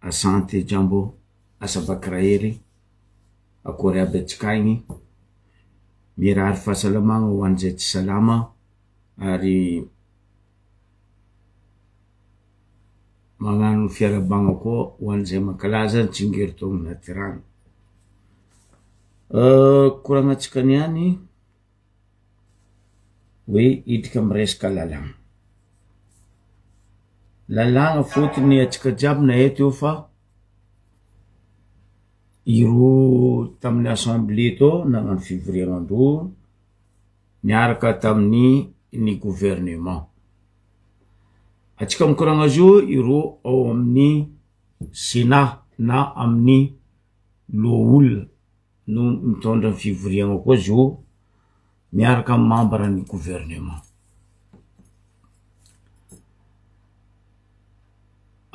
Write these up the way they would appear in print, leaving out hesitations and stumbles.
Asante jambo, asa bakraely, akory aby atsikaigny, mirary fahasalamagna ho an'izay tsy salama, ary magnano fiarabagna koa ho an'izay mankalaza tsingeritogno natirana. Koragnatsika niany hoe idrika amy resaka lalagna. Lalagna fotony atsika jiaby na eto eo fa iro tamin'ny assemblée to nagnano fivoriagnandro niaraka tamin'ny gouvernement. Atsika mikoragna azy io iro ao amin'ny Sénat na amin'ny lohaolona no mitondra ny fivoriagna koa izy io miaraka amin'ny membre ny gouvernement.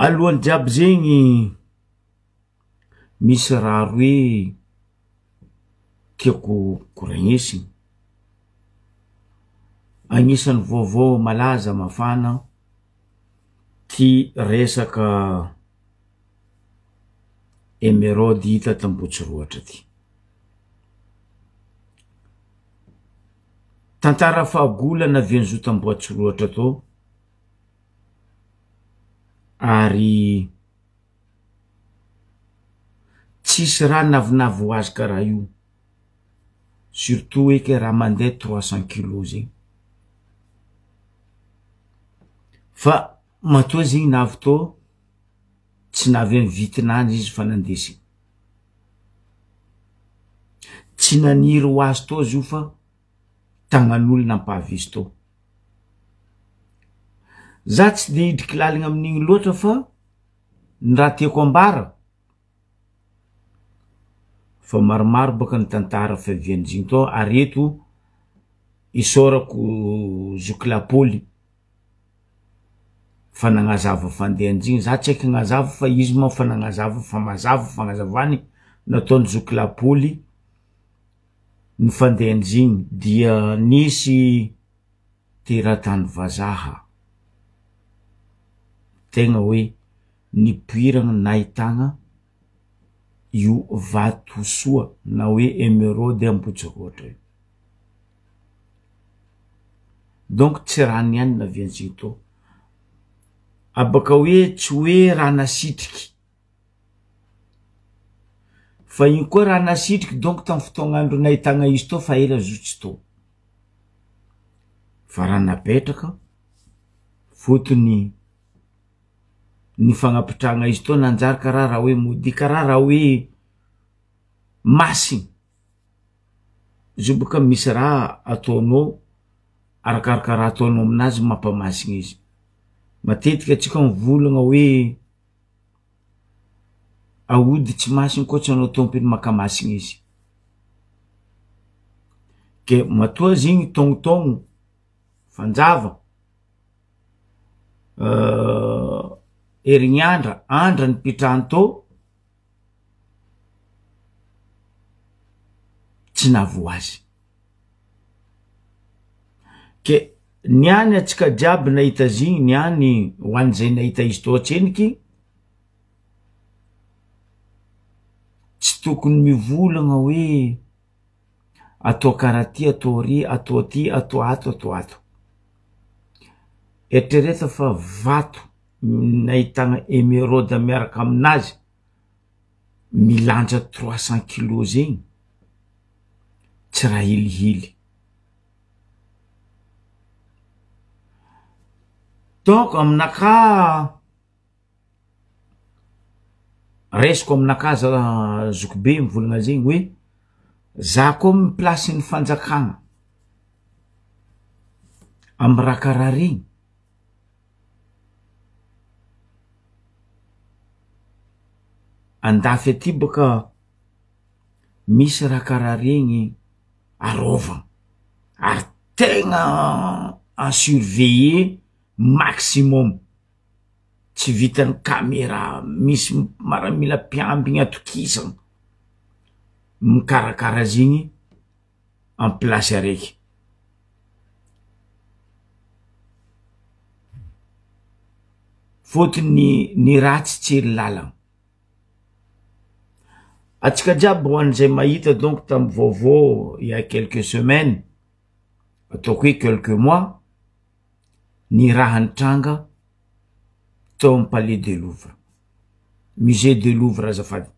Alohan'ny jiaby zegny misy raha roe tiako koragnesigny. Agnisan'ny vaovao malaza mafana ty resaka émeraude hita t'Ambohitsiroatra ty. Tantara fahagolana avy an'izo t'Ambohitsiroatra tô, ary tsisy raha navinavy ho azy karaha io, surtout hoe ke raha mandeha 300 kg zegny. Fa matoa zegny navy tô tsy navy amy vitinany izy fa nandesy. Tsy naniry ho azy tô izy io fa tagnan'olo nampahavy izy tô. Za tsy de idriky laligna amin'igny loatra fa ny raha tiako ambara fa maromaro baka ny tantara fiavian'iziny tô, ary eto isaorako zokilapoly fa nagnazava fandehan'iziny. Za tsy aiky gnazava fa izy moa fa nagnazava fa mazava fagnazavany nataony zokilapoly ny fandehan'iziny dia nisy teratany vazaha tegna hoe nipoiragna nahitagna io vato soa na hoe émeraude Ambohitsiroatra io. Donc tsy raha niany navy an'iziny tô. Abaka hoe tsy hoe raha nasitriky fa igny koa raha nasitriky, donc tamin'ny fotoagn'andro nahitagna izy tô fa ela zotsy tô. Fa raha napetraka fotony ny fagnapitrahagna izy tô nanjary karaha raha hoe maudit, karaha raha hoe masigny. Izy io boka misy raha ataonao arakaraka raha ataonao aminazy mampamasigny izy. Matetika atsika mivolagna hoe aody tsy masigny koa tsy anao tompony makamasigny izy. Ke matoa zigny tognotogno fanjava herignandra andra ny pitrahany tô tsy navo azy. Ke niany atsika jiaby nahita zigny, niany ho an'izay nahita izy tô atseniky, tsy tokony mivolagna hoe atao karaha ty, atao ry, atao ty, atao ato, atao ato. Eritrereto fa vato nahitagna émeraude miaraka aminazy milanja 300 kg zegny, tsy raha helihely. Donc aminaka resiko aminaka za zokibe mivolagna zegny hoe za koa amy placen'ny fanjakagna amy raha karaha regny andafy aty baka misy raha karaha regny arovagna ary tegna en surveiller maximum, tsy vitan'ny caméra, misy maramila mpiambigny atokisagna mikarakara zigny en place araiky. Fotony ny ratsy tsy hery lalagna. atsika jiaby ho an'izay mahita donc tamy vaovao il y a quelques semaines ataoko hoe quelques mois ny raha nitranga tao amy Palais de Louvre, musée de Louvre azafady,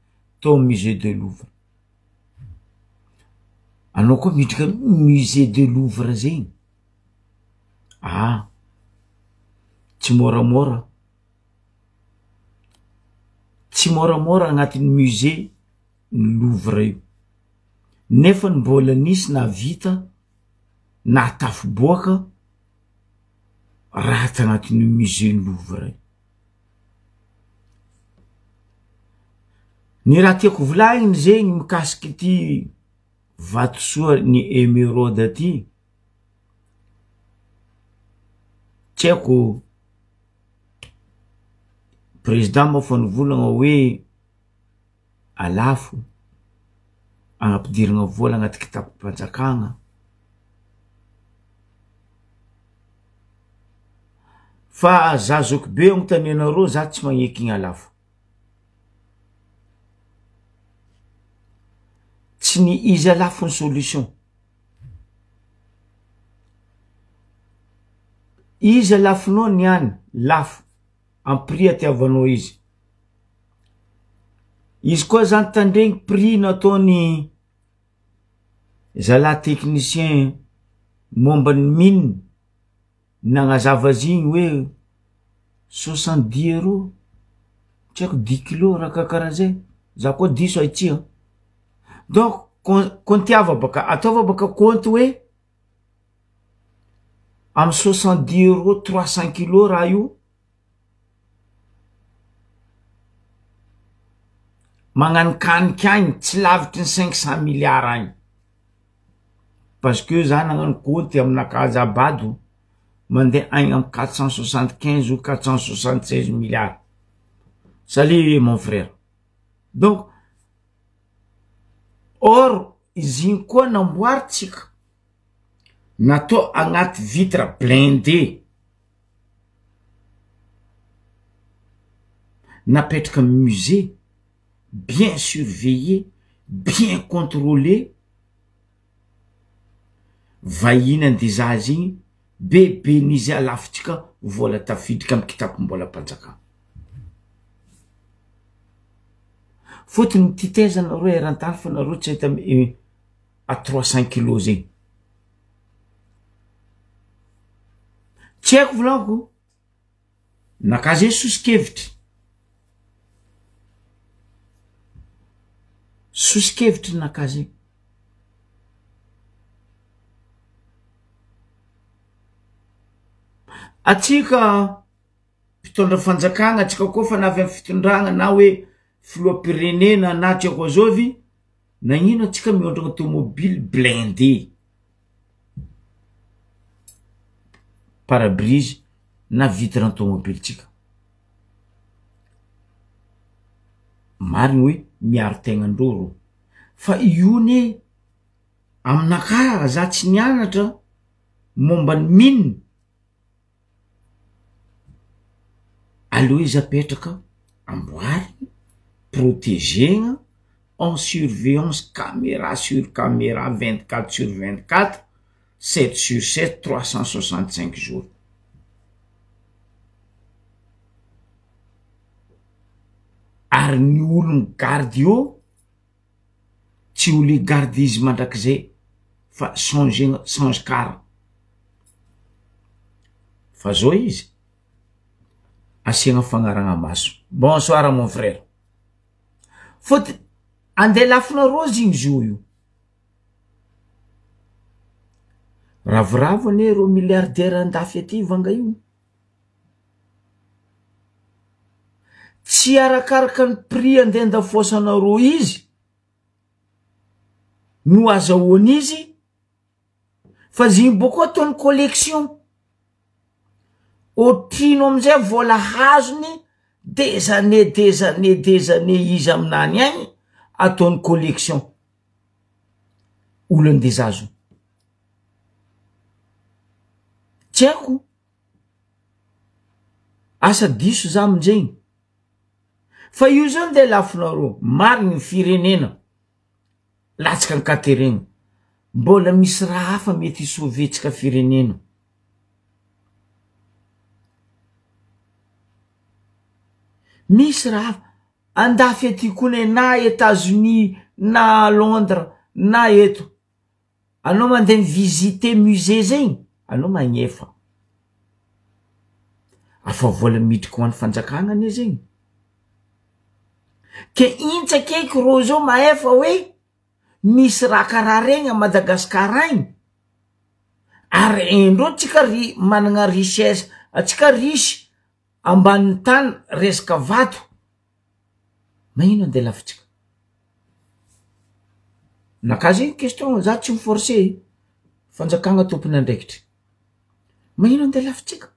tao amy musée de Louvre. Anao koa miditra musée de Louvre zegny, tsy moramora, tsy moramora agnatin'ny musée Louvre io, nefa mbola nisy na vita na tafiboaka raha ty agnatin'ny musée Louvre io. Ny raha tiako volagny zegny mikasiky ty vatosoa ny émeraude ty, tsy haiko président moa fa nivolagna hoe alafo agnapidiragna vola agnaty kitapo-panjakagna, fa za Zokibe agnontany anareo, za tsy magneky igny alafo, tsy ny izy alafo ny solution. Izy alafonao niany, lafo, en prix atiavanao izy. Izy koa zany tandregny prix nataony zala technicien momba ny mine, nagnazava azy igny hoe 70 €, tsy haiko 10 kilos raha karaha za koa diso haitsia. Donc kontiava baka, ataova baka compte hoe amy 70 € 300 kilos raha io, magnanikaniky agny tsy lavitry ny 500 milliards agny, parce que za nagnano compte aminakazy abado mandeha agny amy 475 ou 476 milliards. Salut mon frère. Donc or izy igny koa namboaritsika natao agnaty vitre blindé, napetraka musée bien surveillé, bien contrôlé, vahiny andeha azy igny bebe nizy alafitsika vola tafidika amy kitapo-mbola panjakana. Fotony mititeza nareo eran-tany fa nareo tsy hita à 300 kilos zegny. Tsy haiko volaniko, nakaze sosikevitry, sosikevitry nakaze. Atsika mpitondra fanjakagna, atsika koa fa navy amy fitondragna na hoe filoham-pirenena na tiako azovy, nagnino atsika miondrogna automobile blindé, pare-brise na vitre automobile tsika. Marigny hoe miaro tegnandreo, fa io ne aminaka za tsy nianatra momba ny mine, aleo izy apetraka amboariny, protégena, en surveillance, caméra sur caméra, 24 sur 24, 7 sur 7, 365 jours. Ary ny olo garde io tsy olo garde izy mandrakizay fa change car. Fa zao izy asiagna fagnaragna maso. Bonsoir mon frère. Faut andeha lafinareo igny zo io. Ravoravo ane ro milliardaire andafy aty vanga io. Tsy arakaraka ny prix andeha andafosanareo izy no azahoan'izy, fa zigny boka ataony collection. Otrino amizay vola hazony des années izy aminany agny ataony collection. Olo andezazo. Tsy haiko asa diso za aminjegny, fa io zao nde lafinareo mariny ny firenena latsaka ny katerena mbola misy raha hafa mety hisovetsika firenena misy raha andafy aty kone na États-Unis na Londres na eto anao mandeha visiter musée zegny anao magnefa afa vola midriky ho an'ny fanjakagna ane zegny ke intsakaiky ro zao maefa hoe misy raha karaha regny a Madagasikara igny ary endro tsika managna richesse atsika risy ambanin'ny tany resaka vato magnino andeha lafitsika nakazy question za tsy miforce fanjakagna tompony andraikitry magnino andeha lafitsika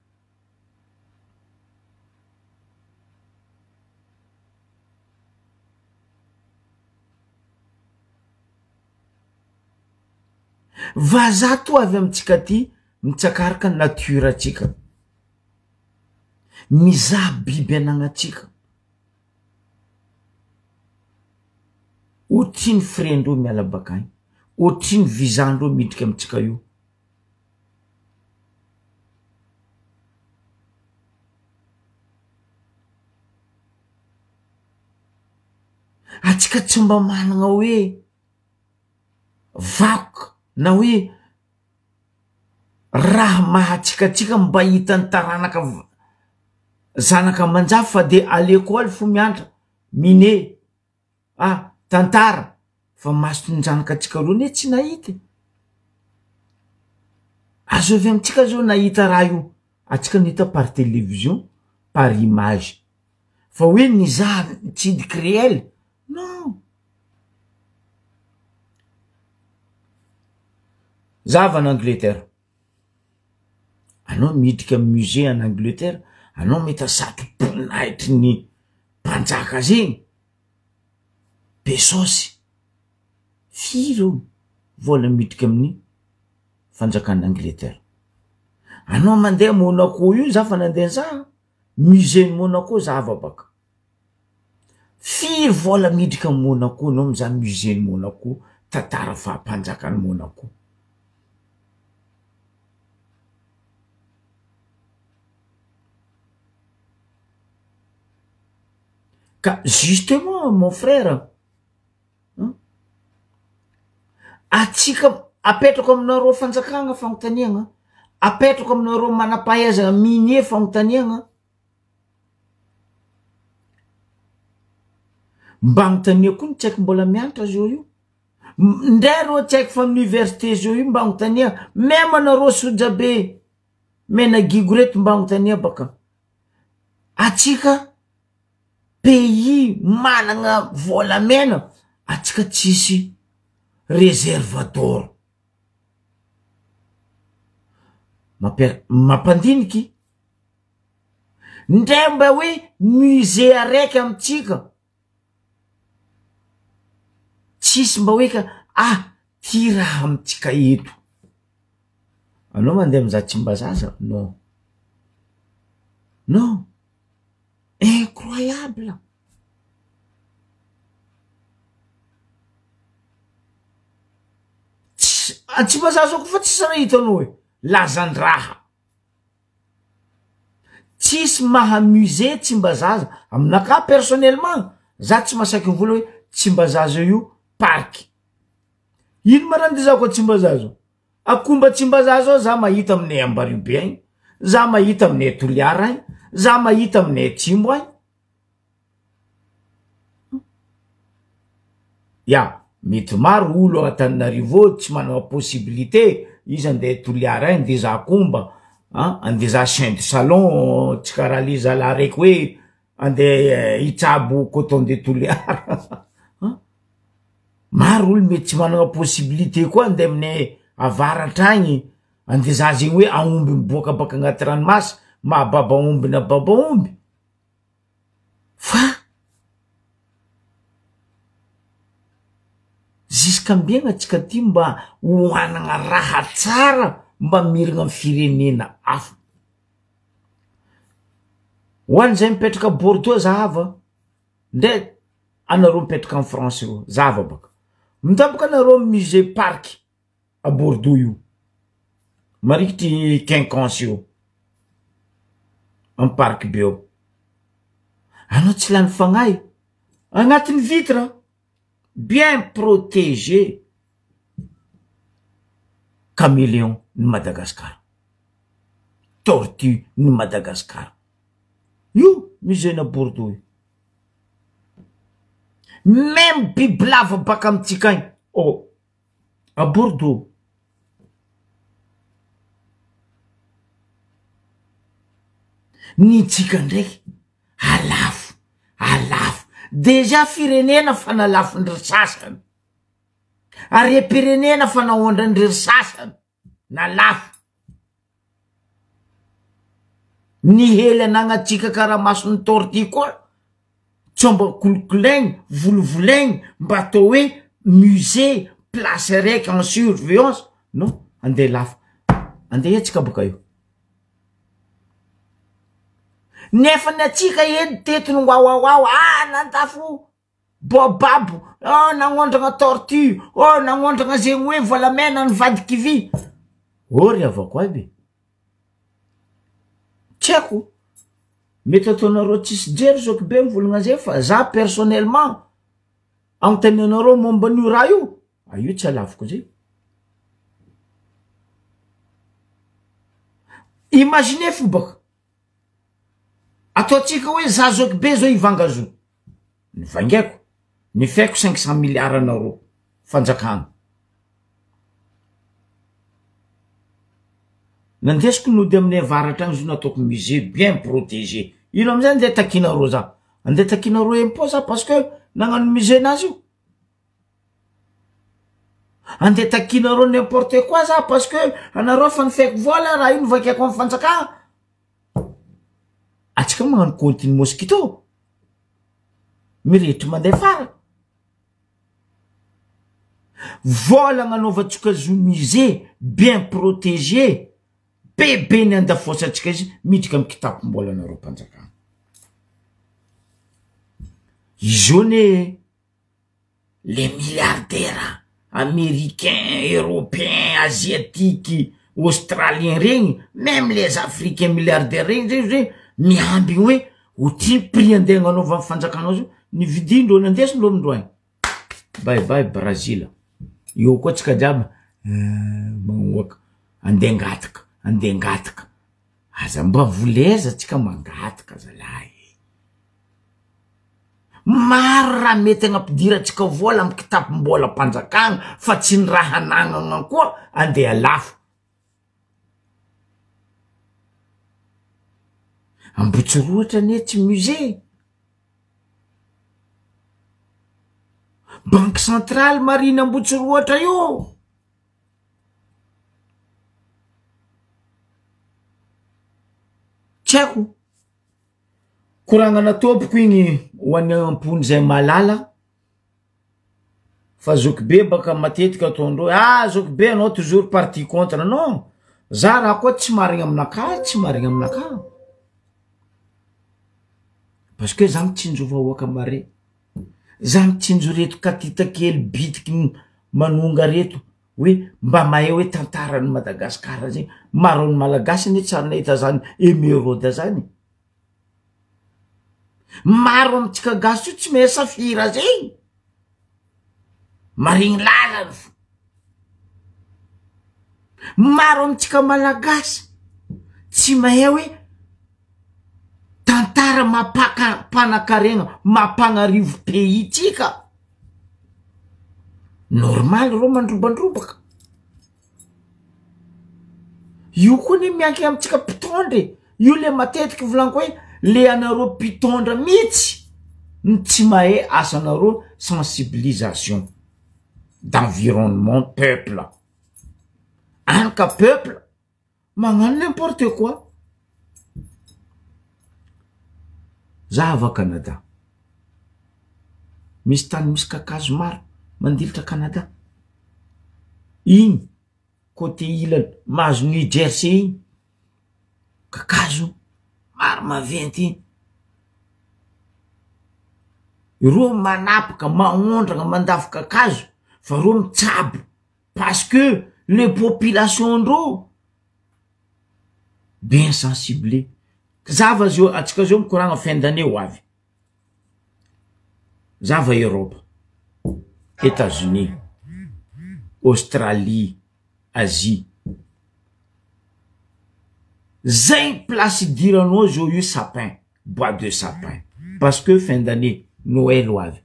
vazato avy amitsika ty mitsakaraka nature atsika mizaha biby anagnatsika otriny frendreo miala bakagny otriny vizandreo midriky amitsika io atsika tsy mba managna hoe vakoka na hoe raha mahatsikatsika mba hitany taranaka zanaka manjafy fa de à l'école fo mianatra mine tantara fa masotry ny zanaka atsika aloha ne tsy nahita azo avy amitsika zao nahita raha io atsika nahita par télévision par image fa hoe nizaha tsidiky réel non zava en Angleterre anao midriky amy musée en Angleterre anao mety asaky ponaitry ny mpanjaka zegny besosy firo vola midriky amin'ny fanjakan'ny Angleterre anao mandeha Monaco io za fa nandeha za musée Monaco zava baka firy vola midriky amy Monaco anao mizaha musée Monaco tantara fahampanjakan'ny Monaco ka justement mon frère atsika apetrako aminareo fanjakagna fagnontaniagna apetrako aminareo manam-pahaizana minie fagnontaniagna mba agnontania koa ny tsaiky mbola mianatra zao io ndray ro tsaiky fa amin'ny université zao io mba agnontania même anareo sojabe mena gigo reto mba agnontania baka atsika pays managna volamena atsika tsisy réservateur mampandiniky ndray mba hoe musée araiky amitsika tsisy mba hoe ka ty raha amitsika eto anao mandeha mizaha Tsimbazaza non non incroyable Tsimbazaza ko fa tsisy raha hitanao hoe lazandraha tsisy maha musée Tsimbazaza aminaka personnellement za tsy masaky mivola hoe Tsimbazaza io parky ino marandizako a Tsimbazaza akomba Tsimbazaza za mahita aminay Ambaribe agny za mahita aminay Toliara agny za mahita aminay Tsimbo agny ya mety maro olo Antananarivo tsy manana possibilité izy andeha Toliara agny andeha za akomba andeha za chien de salon tsy karaha le zala raiky hoe andeha hitsabo coton de Toliara maro olo mety tsy manana possibilité koa andeha aminay avaratra agny andeha za zegny hoe aomby miboaka baka agnaty ranomasy mahababa omby na baba omby fa zisk'ambiagna atsika ty mba hoanagna raha tsara mba miragna amy firenena hafa hoany zay mipetraka Bordeaux zahava ndre anareo mipetraka amin'ny France io zava baka mitabaka anareo musée parc à Bordeaux io marikitry quinconce io amin'ny parc be eo anao tsy lany fagnahy agnatin'ny vitre bien protégé caméléon ny Madagascar tortue ny Madagascar io musée na Bordeaux io même bibilava baka amitsika agny oh à Bordeaux ny tsika ndraiky alafo deja firenena fa nalafo ndry sasany ary pirenena fa naondra ndry sasany nalafo ny hely anagnatsika karamasony tortue koa tsomba kolokolaigny volovolaigny mba atao hoe musée place raiky en surveillance non andeha lafo andeha atsika baka io nefa ny atsika edy tetiny wawawaw nantafo bobabo nagnondragna tortue nagnondragna zegny hoe volamena ny vadikivy ory avako aby tseko mety ataonareo tsisy jery zoko be mivolagna zay fa za personnellement agnontany anareo momba an'io raha io io tsy alafiko zay imagine fo baka ataotsika hoe za zoky be zao ivanga zo ny vangaiko ny faiko 500 milliards anareo fanjakagna nandesiko nody amin'ny avaratra agny zo nataoko musée bien protégé ino amizay andeha takinareo za andeha takinareo impôt za parce que nagnano musée nazy io andeha takinareo n'importe quoi za parce que anareo fa nifaiko vola raha io novakiako amin'ny fanjakagna atsika magnano continue mosquito miretry mandeha fara vola gnanaovantsika zo musée bien protégé bebe ny andafosatsika izy midriky amy kitapom-bola anareo mpanjakagna izo ne les milliardaires américains européens asiatiques australiens regny même les africains milliardaires regny zay zay miamby hoe oty prix andeha gnanaova amy fanjakagna zo ny vidindro nandesiny lo amindroany bye Brazil io koa tsika jiaby magnoaka andeha ngataka aza mba voleza tsika mangataka zalahy maro raha mety agnampidira tsika vola amy kitapom-bola mpanjakagna fa tsy ny raha anagnana koa andeha lafo Ambotsoroatra ne tsy musée banque centrale marine Ambotsoroatra io tseko koragna natopoko igny ho an'ny ampony zay malala fa zoky be baka matetika ataondreo zoky be anao toujours parti contre non za raha koa tsy marigna aminaka parce que za mitsinjo vahoaka mare za mitsinjo reto katita kely bitiky manonga reto hoe mba mahay hoe tantarany Madagasikara zegny maro ny malagasy ne tsara nahita zany émeraude zany maro amitsika gasy io tsy mahay safira zegny marigny lalany fo maro amitsika malagasy tsy mahay hoe tantara mapanakarena mampagnarivo pays tsika normal ro mandrobandrobaka io koa ne mianky amitsika mpitondry io le matetiky volaniko hoe le anareo mpitondra mihitsy ny tsy mahay asanareo sensibilisation d'environnement peuple anka peuple magnano n'importe quoi za ava Canada misy tany misy kakazo maro mandilitra Canada igny côté ilany mahazo New Jersey igny kakazo maro maventy Ro manapaka maondrana mandavaka kakazo fa ro mitsabo parce que les populations ro bien sensible zava zio atsika zio mikoragna fin d'année ho avy zava Europe États-Unis Australie Asie zay place idiranao zio io sapin bois de sapin parce que fin d'année Noël ho avy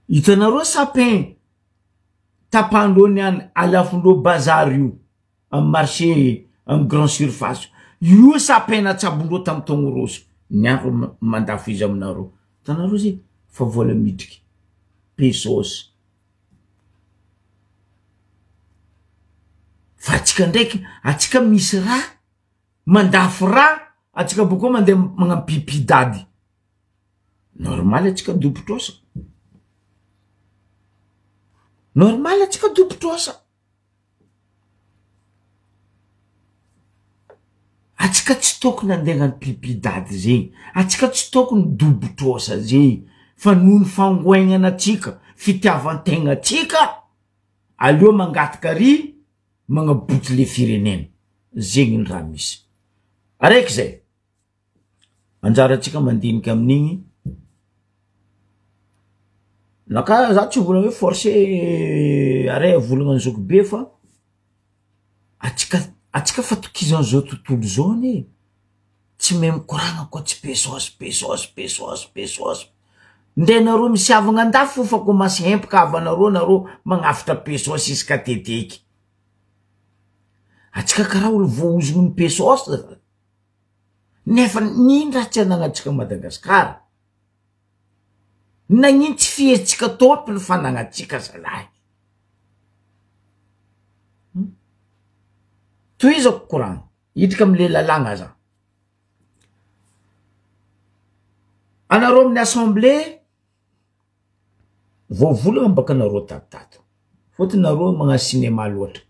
hitanareo sapin tapandreo niany alafondreo bazar io am marché am grand surface io sapin natsabondreo tamy taogno rosy niandro mandafo izy aminareo hitanareo zay fa vola midriky pesos fa atsika ndraiky atsika misy raha mandafo raha atsika bokoa mandeha magnampipidady normal atsika dobotrosa normal atsika dobotrosa atsika tsy tokony andeha pipidady zegny atsika tsy tokony dobotrosa zegny fa noho ny fangoaignana atsika fitiavantegna atsika aleo mangataka ry magnaboty le firenena zegny ny raha misy araiky zay anjara atsika mandiniky amin'igny naka za tsy volagna hoe forcé aray volagna ny zoko be fa atsika fatokizana zao tontolo zao ne tsy mahay mikoragna koa tsy pesos nde nareo misy avagna andafo fa ko masy hempaka avanareo magnafitra pesos isaka teteky atsika karaha olo voaozogny ny pesos nefa nindra tsy anagnatsika Madagasikara nagnino tsy fihetsika topy ny fanagnatsika zalahy toizako koragna hitrika amle lalagna za anareo amin'ny assemblée voavolagna baka anareo tatitato fotony nareo magna cinéma loatra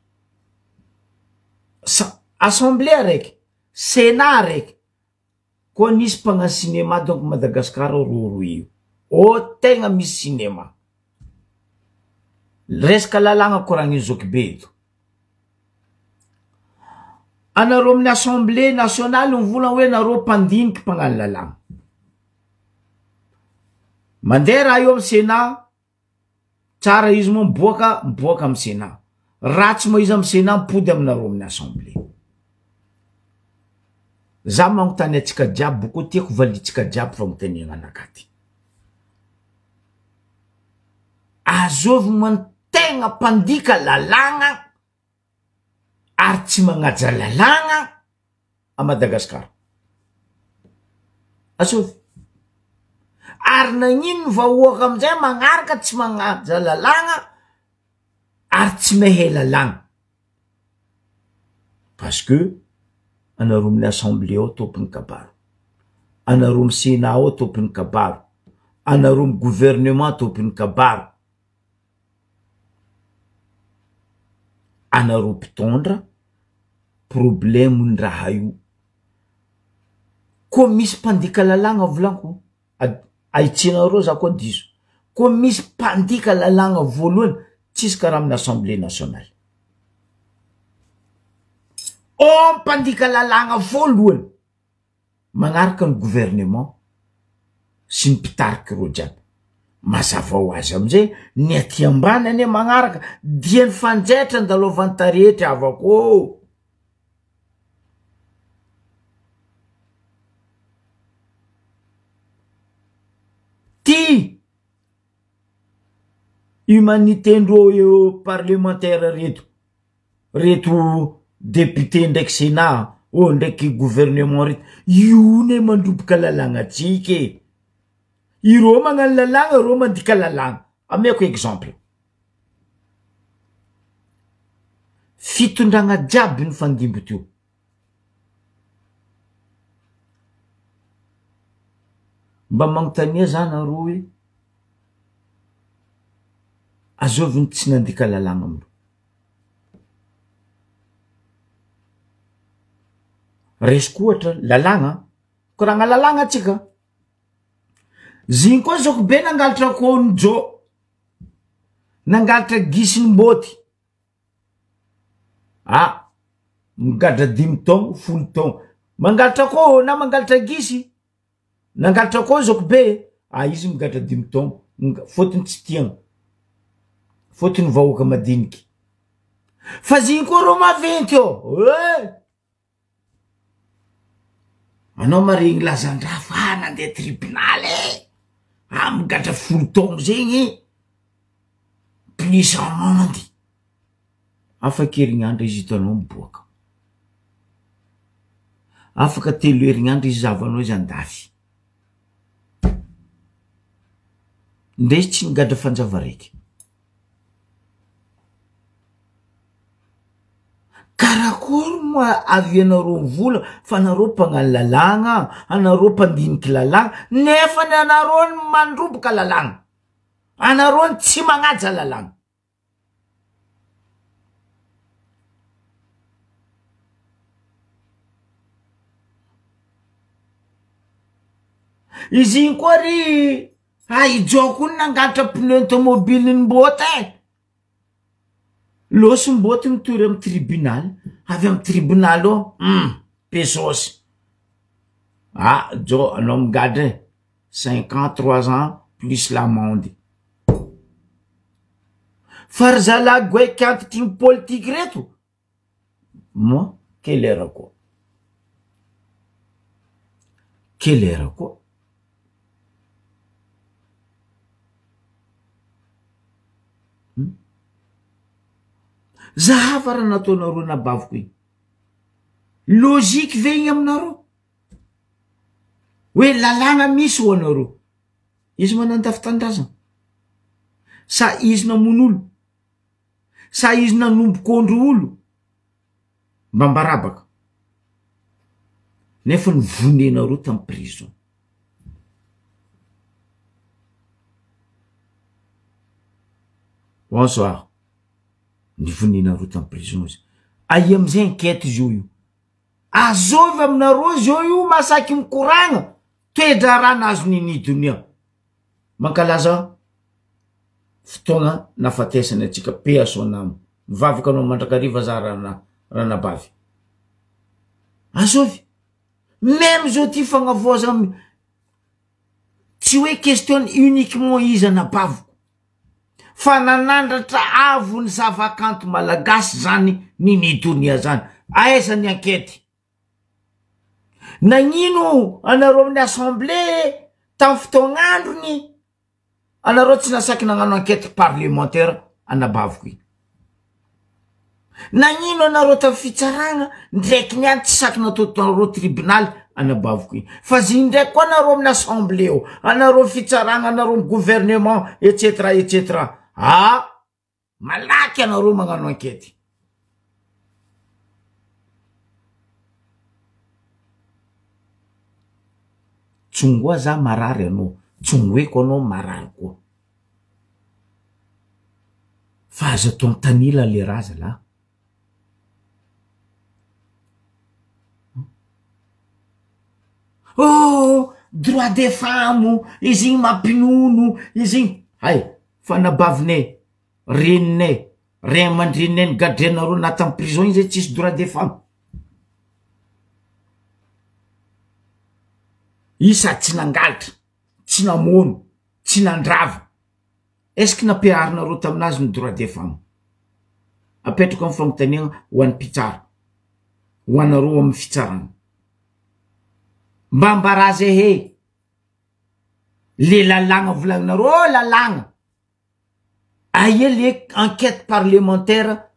assemblée araiky sénat araiky koa nisy mpagna cinéma donc Madagasikara roa io o tegna misy cinéma resaka lalagna koragna izy zoky be eto anareo amin'ny assemblée nationale mivolagna hoe nareo mpandiniky mpagnano lalagna mandeha raha io amy sénat tsara izy moa miboaka amy sénat ratsy moa izy amy sénat mipody aminareo amin'ny assemblée za magnotany atsika jiaby boko tiako valitsika jiaby fa mitanina anakaty azovy mantegna mpandika lalagna ary tsy magnaja lalagna a Madagasikara azovy ary nagnino vahoaka amizay magnaraka tsy magnaja lalagna ary tsy mahay lalagna parce que anareo amin'ny assemblée ao tompony kabaro anareo amin'ny sénat ao tompony kabaro anareo amin'ny gouvernement tompony kabaro anareo mpitondra problème ny raha io koa misy mpandika lalagna volanko aitsinareo za koa diso koa misy mpandika lalagna voalohany tsisy karaha amin'ny assemblée nationale mpandika lalagna voalohany magnaraka ny gouvernement sy ny mpitariky ro jiaby mazava ho azy amizay ny aty ambany ane magnaraka dia ny fanjaitra ndalovany tarehetra avako ty humanité ndreo parlementaire reto député ndraiky sénat ndraiky gouvernement reto io ne mandroboka lalagna atsika iro magnano lalagna ro mandika lalagna ameko exemple fitondragna jiaby ny fandimbo teo mba magnontania zany aro hoe azoviny tsy nandika lalagna amiro resiko ohatra lalagna koragna lalagna atsika ziny koa zoko be nangalatra kony jo nangalatra gisiny mboty migadra 5 taogno 10 taogno mangalatra ko na mangalatra gisy nangalatra ko zoko be izy migadra 5 taogno fotony tsy tiagna fotony vahoaka madiniky fa ziny koa ro maventy anao maregny lazandrafa nandeha tribunal migadra 10 taogno zegny plus amende afaka herignandro izy hitanao miboaka afaka 3 herignandro izy zavanao izy andafy ndre tsy nigadra fanjava raiky karakory moa avy anareo vola fa anareo mpagnano lalagna anareo mpandiniky lalagna nefa ny anareo mandroboka lalagna anareo tsy magnaja lalagna izy igny koa ry ijoko ny nangalatra pneu automobile ny mboty losy mboty mitory amy tribunal avy amy tribunal pesosy jo anao migadra 53 ans plus l'amende fary zalahy goaiky antitry ny politique reto moi kelera koa zahava raha nataonareo nabaviko igny logike ve igny aminareo hoe lalàna misy ho anareo izy manandafitandrazana sa izy namono olo sa izy nanombokondro olo mba mbarabaka nefa nivonenareo tamy prison bonsoir nivonenareo tamy prison izy ai amizay enquête izy io azovy aminareo zio io masaky mikoragna toedra raha nazo ninidonia mankalaza fotoagna nafatesany atsika pe asonamo mivavaka anao mandrakariva za raha nabavy azovy même zao ty fagnavoaza tsy hoe question uniquement izy anabaviko fa nanandratra avo ny zavakanto malagasy zany ninidonia zany aiza ny enquête nagnino anareo amin'ny assemblée tamy fotoagn'androny anareo tsy nasaky nagnano enquête parlementaire anabaviko igny nagnino anareo tamy fitsaragna ndraiky niany tsy saky nataotanareo tribunal anabaviko igny fa ziny ndraiky koa anareo amin'ny assemblée o anareo fitsaragna anareo amy gouvernement etc malaky anareo magnano enquête tsongoa za marary anao tsongoeko anao marary koa fa aza to tanila le raza la droit des femmes izy igny mampinono izy igny fa nabavine renine ray amandreniny gadrenareo natamy prison igny zay tsisy droit des femmes isa tsy nangalatra tsy namono tsy nandrava eske nampiarinareo taminazy ny droit des femmes apetrako amy fagnotaniagna ho an'ny mpitsara ho anareo amy fitsarana mba mbarazy le lalagna volagninareo lalagna aia le enquête parlementaire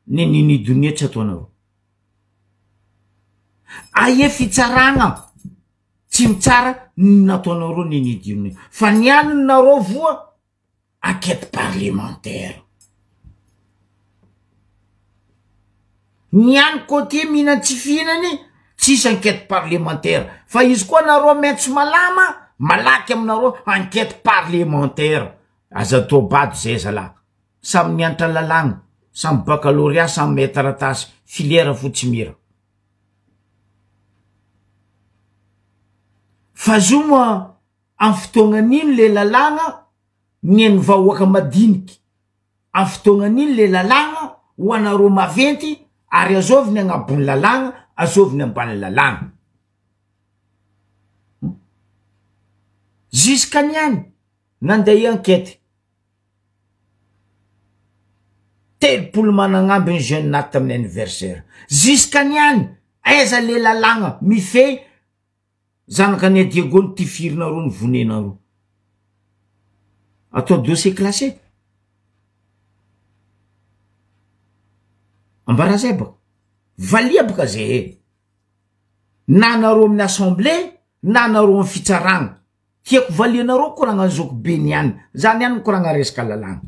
ninidonia tsy ataonareo aia fitsaragna tsy mitsara nataonareo ninidonia fa nianinareo voa enquête parlementaire niany côté mihina tsy fihinany tsisy enquête parlementaire fa izy koa nareo maitso malama malaky aminareo enquête parlementaire aza tobado zay zalahy samy nianatra lalagna samy baccalauréat samy maître-tasy filière fotsimira fa zo moa am fotoagnan'iny le lalagna ny vahoaka madiniky am fotoagnan'iny le lalagna ho anareo maventy ary azoviny agnabony lalagna azoviny ambany lalagna Jusqu'aniany nandeha enquête telopolo managnamby ny jeune naty tamin'ny anniversaire Jusqu'aniany aiza le lalagna mifehy zanakany Diego ny tifirina ro ny vonena ro atao dossier classé ambarazay baka valia baka zay na nareo amin'ny assemblée na nareo amin'ny fitsaragna tiako valianareo koragna zoko be niany zany ihany koragna resaka lalagna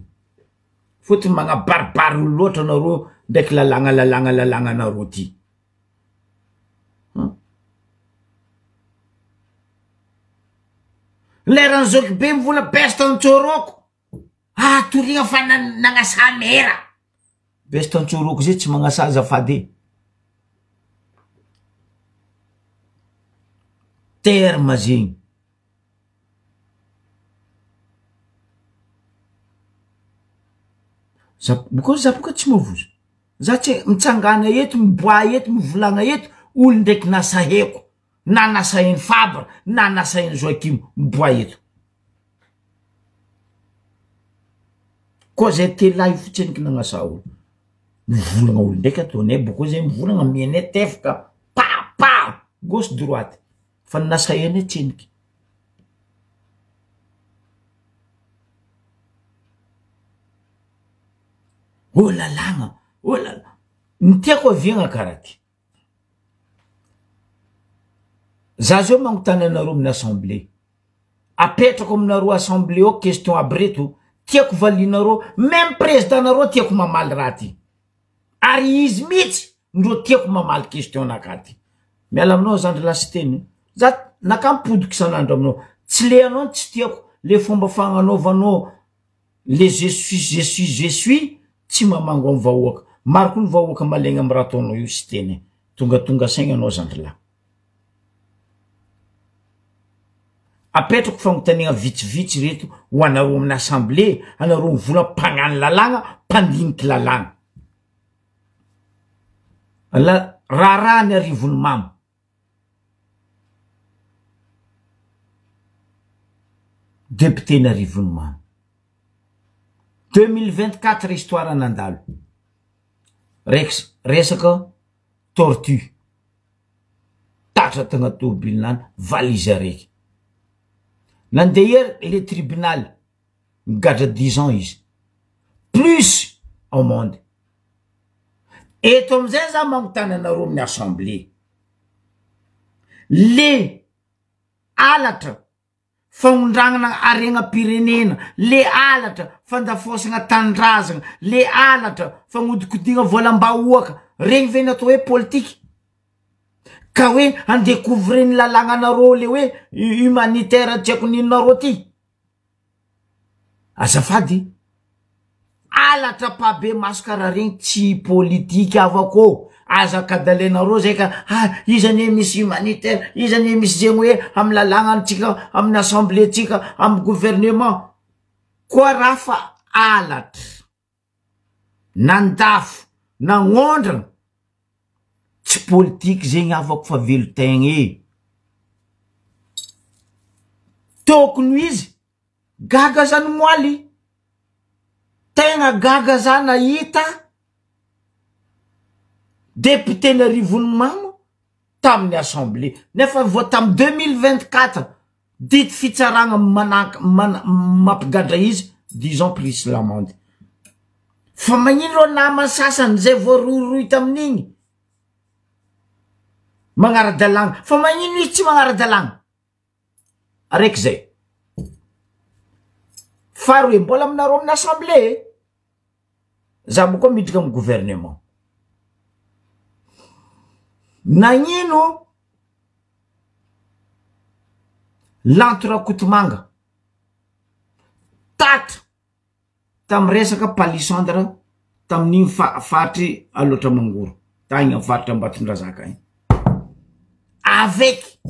fotony magnabaribary loatra nareo ndraiky lalagna nareo ty leran'ny zoko be mivola besta antsoroko torigna fa nagnasa mera besta antsoroko zay tsy magnasa azafady terme zegny because za boka tsy mavozo za tsy mitsangana eto miboa eto mivolagna eto olo ndraiky nasaheko na nasainy Fabre na nasainy Joakim miboa eto koa zay telahy fotsiniky nagnasa olo mivolagna olo ndraiky ataonay boko zay mivolagna mianay tefaka pa gauche droite fa nasainy tsiniky oh lalagna ny tiako aviagna karaha ty za zao magnotany anareo amin'ny assemblée apetrako aminareo assemblée ao question aby reto tiako valinareo même président nareo tiako mamaly raha ty ary izy mihitsy ndro tiako mamaly question nakaty miala aminao zandry lasiteny za nakampodiky sanandro aminao tsy le anao tsy tiako le fomba fagnanaovanao le je suis tsy mamango am vahoaka maro koa ny vahoaka malegna am raha ataonao io sy teny tonga saigna anao zandry lahy apetrako fagnotaniagna vitsivitsy reto ho anareo amin'ny assemblée anareo mivola mpagnano lalagna mpandiniky lalagna raha ny arivony mamo député ny arivony mamo 2024 histoire nandalo resaka tortue tatra tagna tomobilinany valise araiky nandeha le tribunal migadra 10 ans izy plus au monde eto amizay za magnotany anareo amin'ny assemblée le alatra fagnondragnana aregna-pirenena le alatra fandafosagna tandrazagna le alatra fagnodikodigna volam-bahoaka regny ve natao hoe politiky ka hoe andécouvrir ny lalàgnanareo le hoe humanitaire tsy haiko ninonareo ty azafady alatra pabe maso karaha regny tsy politiky avako azakadalenareo zay ka izany misy humanitaire izany misy zegny hoe amy lalàgnantsika amin'ny assemblée tsika amy gouvernement koa raha fa alatra nandafo nagnondrana tsy politiky zegny avako fa velotegna tokony izy gaga zany moaly tegna gaga zany nahita député n'arivony mamo tamin'ny assemblée nefa voa tamy 2024 dity fitsaragna mampigadra izy 10 ans plus l'amende fa magnino ro namany sasany zay voaroiroy tamin'igny magnara-dalagna fa magnino izy tsy magnara-dalagna araiky zay faroe mbola aminareo amin'ny assemblée za bokoa miditra amy gouvernement nagnino l'entre-Kotomanga tatra tamy resaka palissandre tamin'igny fatry aloatra mangoro tagny amy faritra Ambatondrazaka igny avec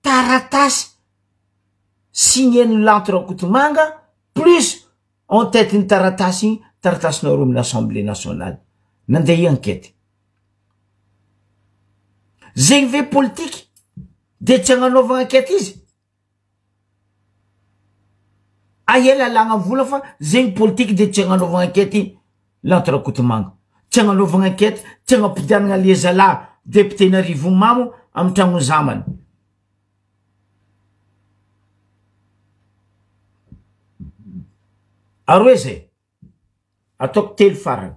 taratasy signeny l'Antrakotomanga plus en tête ny taratasinareo amin'ny assemblée nationale nandeha enquête zegny ve politique de tsy agnanaovagna enquête izy aela lagna vola fa zegny politique de tsy agnanaovagna enquête l'Antrakotomanga tsy agnanaovagna enquête tsy agnapidianagna le zala député n'Arivo Mamo amy tragno zamany aroe zay ataoko telo farany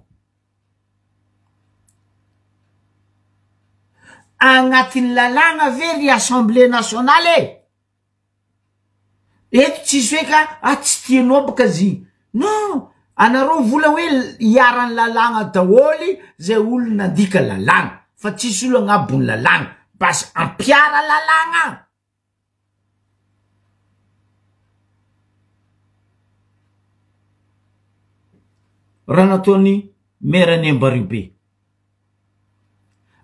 agnatin'ny lalagna very assemblée nationale eto tsisy hoe ka tsy tianao baka zy non anareo vola hoe hiarany lalagna daholy zay olo nandika lalagna fa tsisy olo agnabony lalagna basy ampiara lalagna raha nataony maire-ny Ambaribe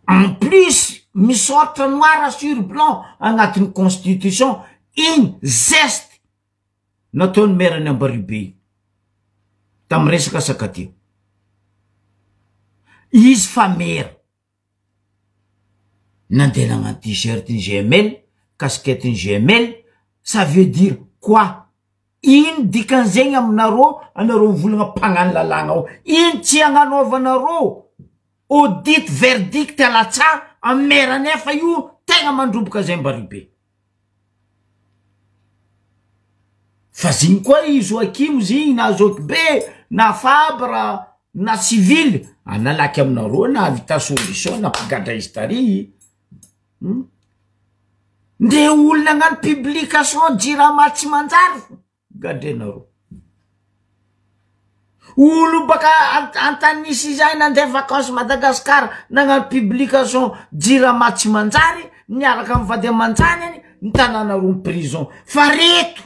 en plus misoratra noir sur blanc agnatin'ny constitution iny zeste nataony maire-ny Ambaribe tamy resaka sakatio izy fa maire nandeha nagnano t-shirt ny GML casquette ny GML ça veut dire quoi iny dikan'zegny aminareo anareo volagna mpagnano lalagna ao iny tsy agnanaovanareo audit verdict alatsa amy maire nefa io tegna mandroboka zay Ambaribe fa ziny koa izy Joakim ziny na Jokibe na Fabre na civil analaky aminareo na vita solution na mpigadra izy tary nde olona agnano publication Jirama tsy manjary gadrenareo olo baka antanisy zay nandeha vacances Madagascar nagnano publication Jirama tsy manjary niaraka amy vady amanjanany nitananareo ny prison fa reto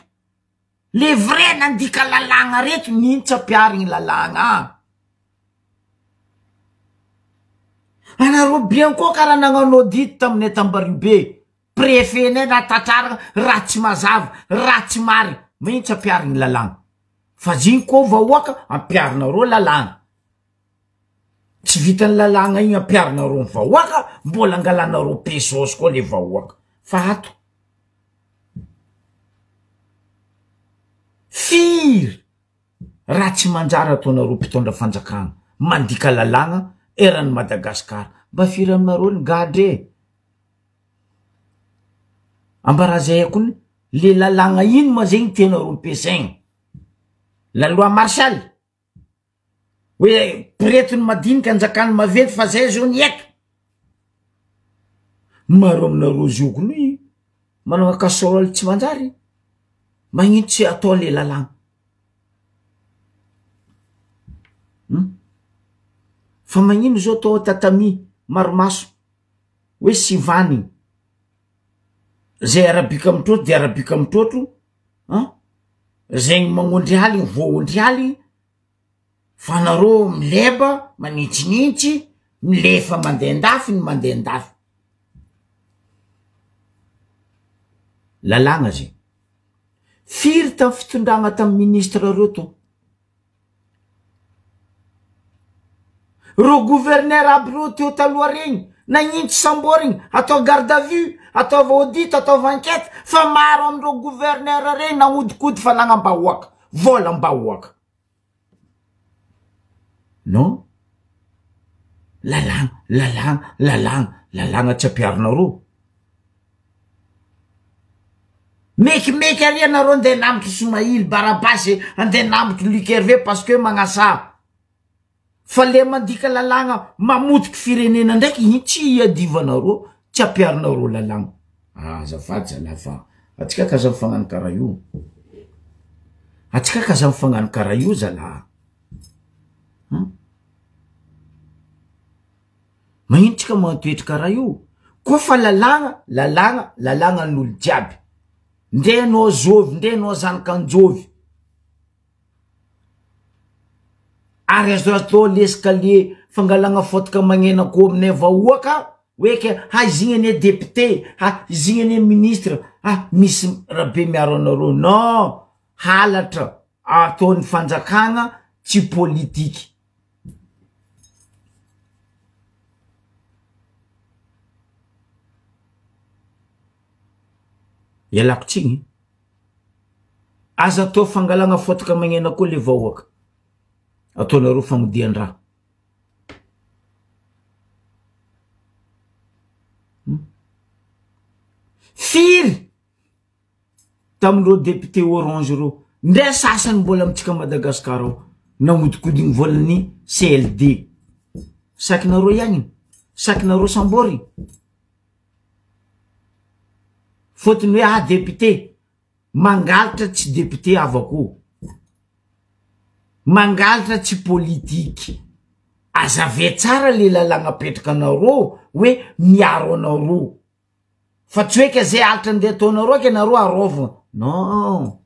le vrai nandika lalagna reto niny tsy ampiarigny lalagna anareo bien koa karaha nagnano audit tamin'ny eto Ambaribe préfet nay natatraragna raha tsy mazava raha tsy mary magnino tsy ampiarigny lalagna fa ziny koa vahoaka ampiarinareo lalagna tsy vitany lalagna igny ampiarinareo ny vahoaka mbola angalanareo pesos koa le vahoaka fa ato firy raha tsy manjary ataonareo mpitondra fanjakagna mandika lalagna eran'ny Madagascar mba firy aminareo ny gadre ambarazay akony le lalagna iny ma zegny tianareo mpesaigny la loi martial hoe piretiny madinika anjakany maventy fa zay zao ny eto maro aminareo zio kony managna casserole tsy manjary magnino tsy atao le lalagna fa magnino zao atao tatami maromaso hoe sivany zay arabika mitrotro de arabika mitrotro zegny magnondrialy voondrialy fa nareo mileba manitsinitsy milefa mandehandafy ny mandehandafy lalagna zay firy tamy fitondragna tamy ministre reo to ro gouverneur aby reo teo taloha regny nagnitsy sambo regny atao garde à vue ataova audit ataova enquête fa maro amindreo gouverneur regny nagnodikody fa nagnambahoaka vola mbahoaka non lalagna tsy ampiarinareo mekimeky ary anareo andeha namotry Soumaïl Barabasy andeha namotry Luc Hervé parce que magnasa fa le mandika lalagna mamotiky firenena ndraiky iny tsy iadivanareo tsy ampiarinareo lalagna azafady zalafa atsika ka aza mifagnano karaha io atsika ka aza mifagnano karaha io zala magnino tsika matoetry karaha io koa fa lalagna n'olo jiaby ndenao zovy ndenao zanaka anjovy ary azo atao l'escalier fangalagna fotoka magnenako aminay vahoaka hoe ke izigny ane député izigny ane ministre misy rabe miaro anareo non halatra ataon'ny fanjakagna tsy politiky. Ialako tsigny aza atao fangalagna fotaka magnena koa le vahoaka ataonareo fagnodian-draha. Firy tamin'ireo député orange reo ndray sasany mbola amitsika Madagasikara ao nagnodikodigny volan'ny CLD. Sakinareo ihany, sakinareo sambory. Fotony hoe député mangalatra tsy député avako, mangalatra tsy politiky. Azave tsara le lalagna apetraka anareo hoe miaro anareo. Fa tsy hoe ke zay alitra andeha ataonareo ke nareo arovagna. Non.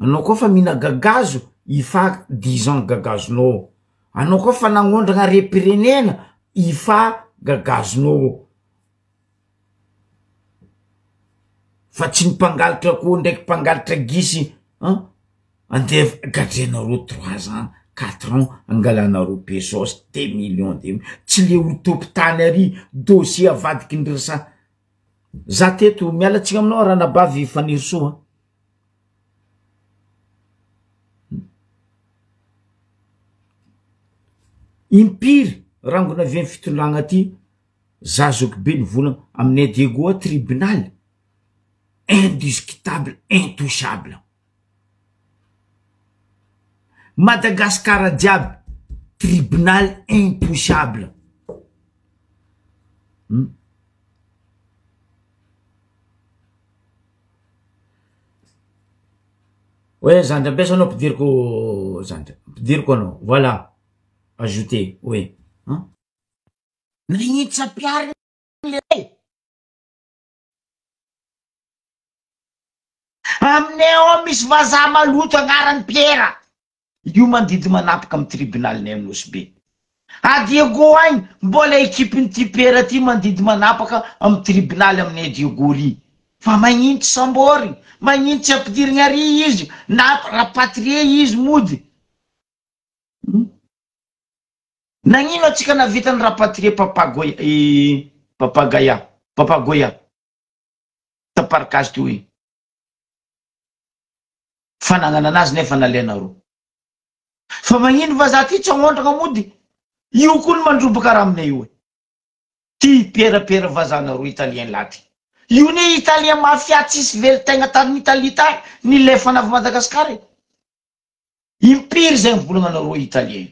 Anao koa fa mina gagazo ifa 10 ans gagazonao. Anao koa fa nagnondragna repirenena ifa gagazonao. Fa tsy ny mpangalatra koa ndraiky mpangalatra gisy andeha gadrenareo 3 ans 4 ans angalanareo pesos 2 millions de tsy le olo tompy tany ary dossier avadiky ndirasa. Za teto mialatsika aminao Ranabavy Fanirisoa. Impiry rangona avy amin'ny fitondràgna ty za Zokibe nivolagna aminay Diego tribunal indiscutable, intouchable. Madagascar diable, tribunal intouchable. Ouais, Zandra, ben on peut dire que Zandra, dire quoi non, voilà, ajouter, oui. Nagnitsy piary aminay ao misy vazaha maloto agnarany Pierre. Io mandidy manapaka amin'ny tribunalinay Nosbe. Diego agny mbola ekipin'ty Pierre ty mandidy manapaka amin'ny tribunal aminay Diego ry. Fa magnitsy sambory, magnitsy ampidirigna ary izy, na rapatrie izy mody. Nagnino atsika navita ny rapatrie Papagoya. Taparikazy toy. Fanagnana anazy nefa nalainareo. Fa magnino vazaha ty tsy agnondragna mody. Io koa ny mandrobaka raha aminay io. Ty Pierre vazanareo italien laty. Io ne italien mafia tsisy veli-tegna tamin'ny Italie tany nilefana avy Madagasikara. Impiry zay mivolagna italien.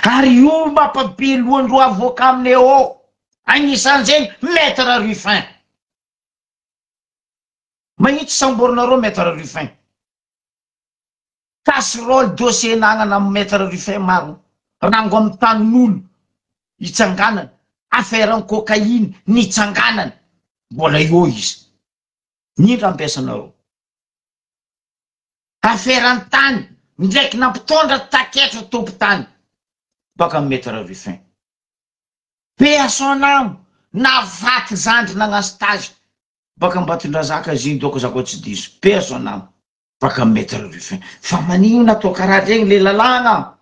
Ary io mampabeloandreo avocat aminay ao. Agnisan'izay Maître Ruffin. Magnitsy samborinareo Maître Ruffin. Casserole dossier nagnana amin'ny Maître Ruffin maro. Rango amin'ny tanin'olo itsanganana. Affaire cocaïne nitsanganana. Mbola io izy. Nindra ampiasanareo. Affaire tany ndraiky nampitondra taketra tompo tany. Baka Maître Ruffin. Paix à son âme, na vaky zandry nagna stage. Baka Ambatondrazaka ziny doko zako tsy diso. Paix à son âme. Baka Maître Ruffin. Fa manino natao karaha regny le lalagna.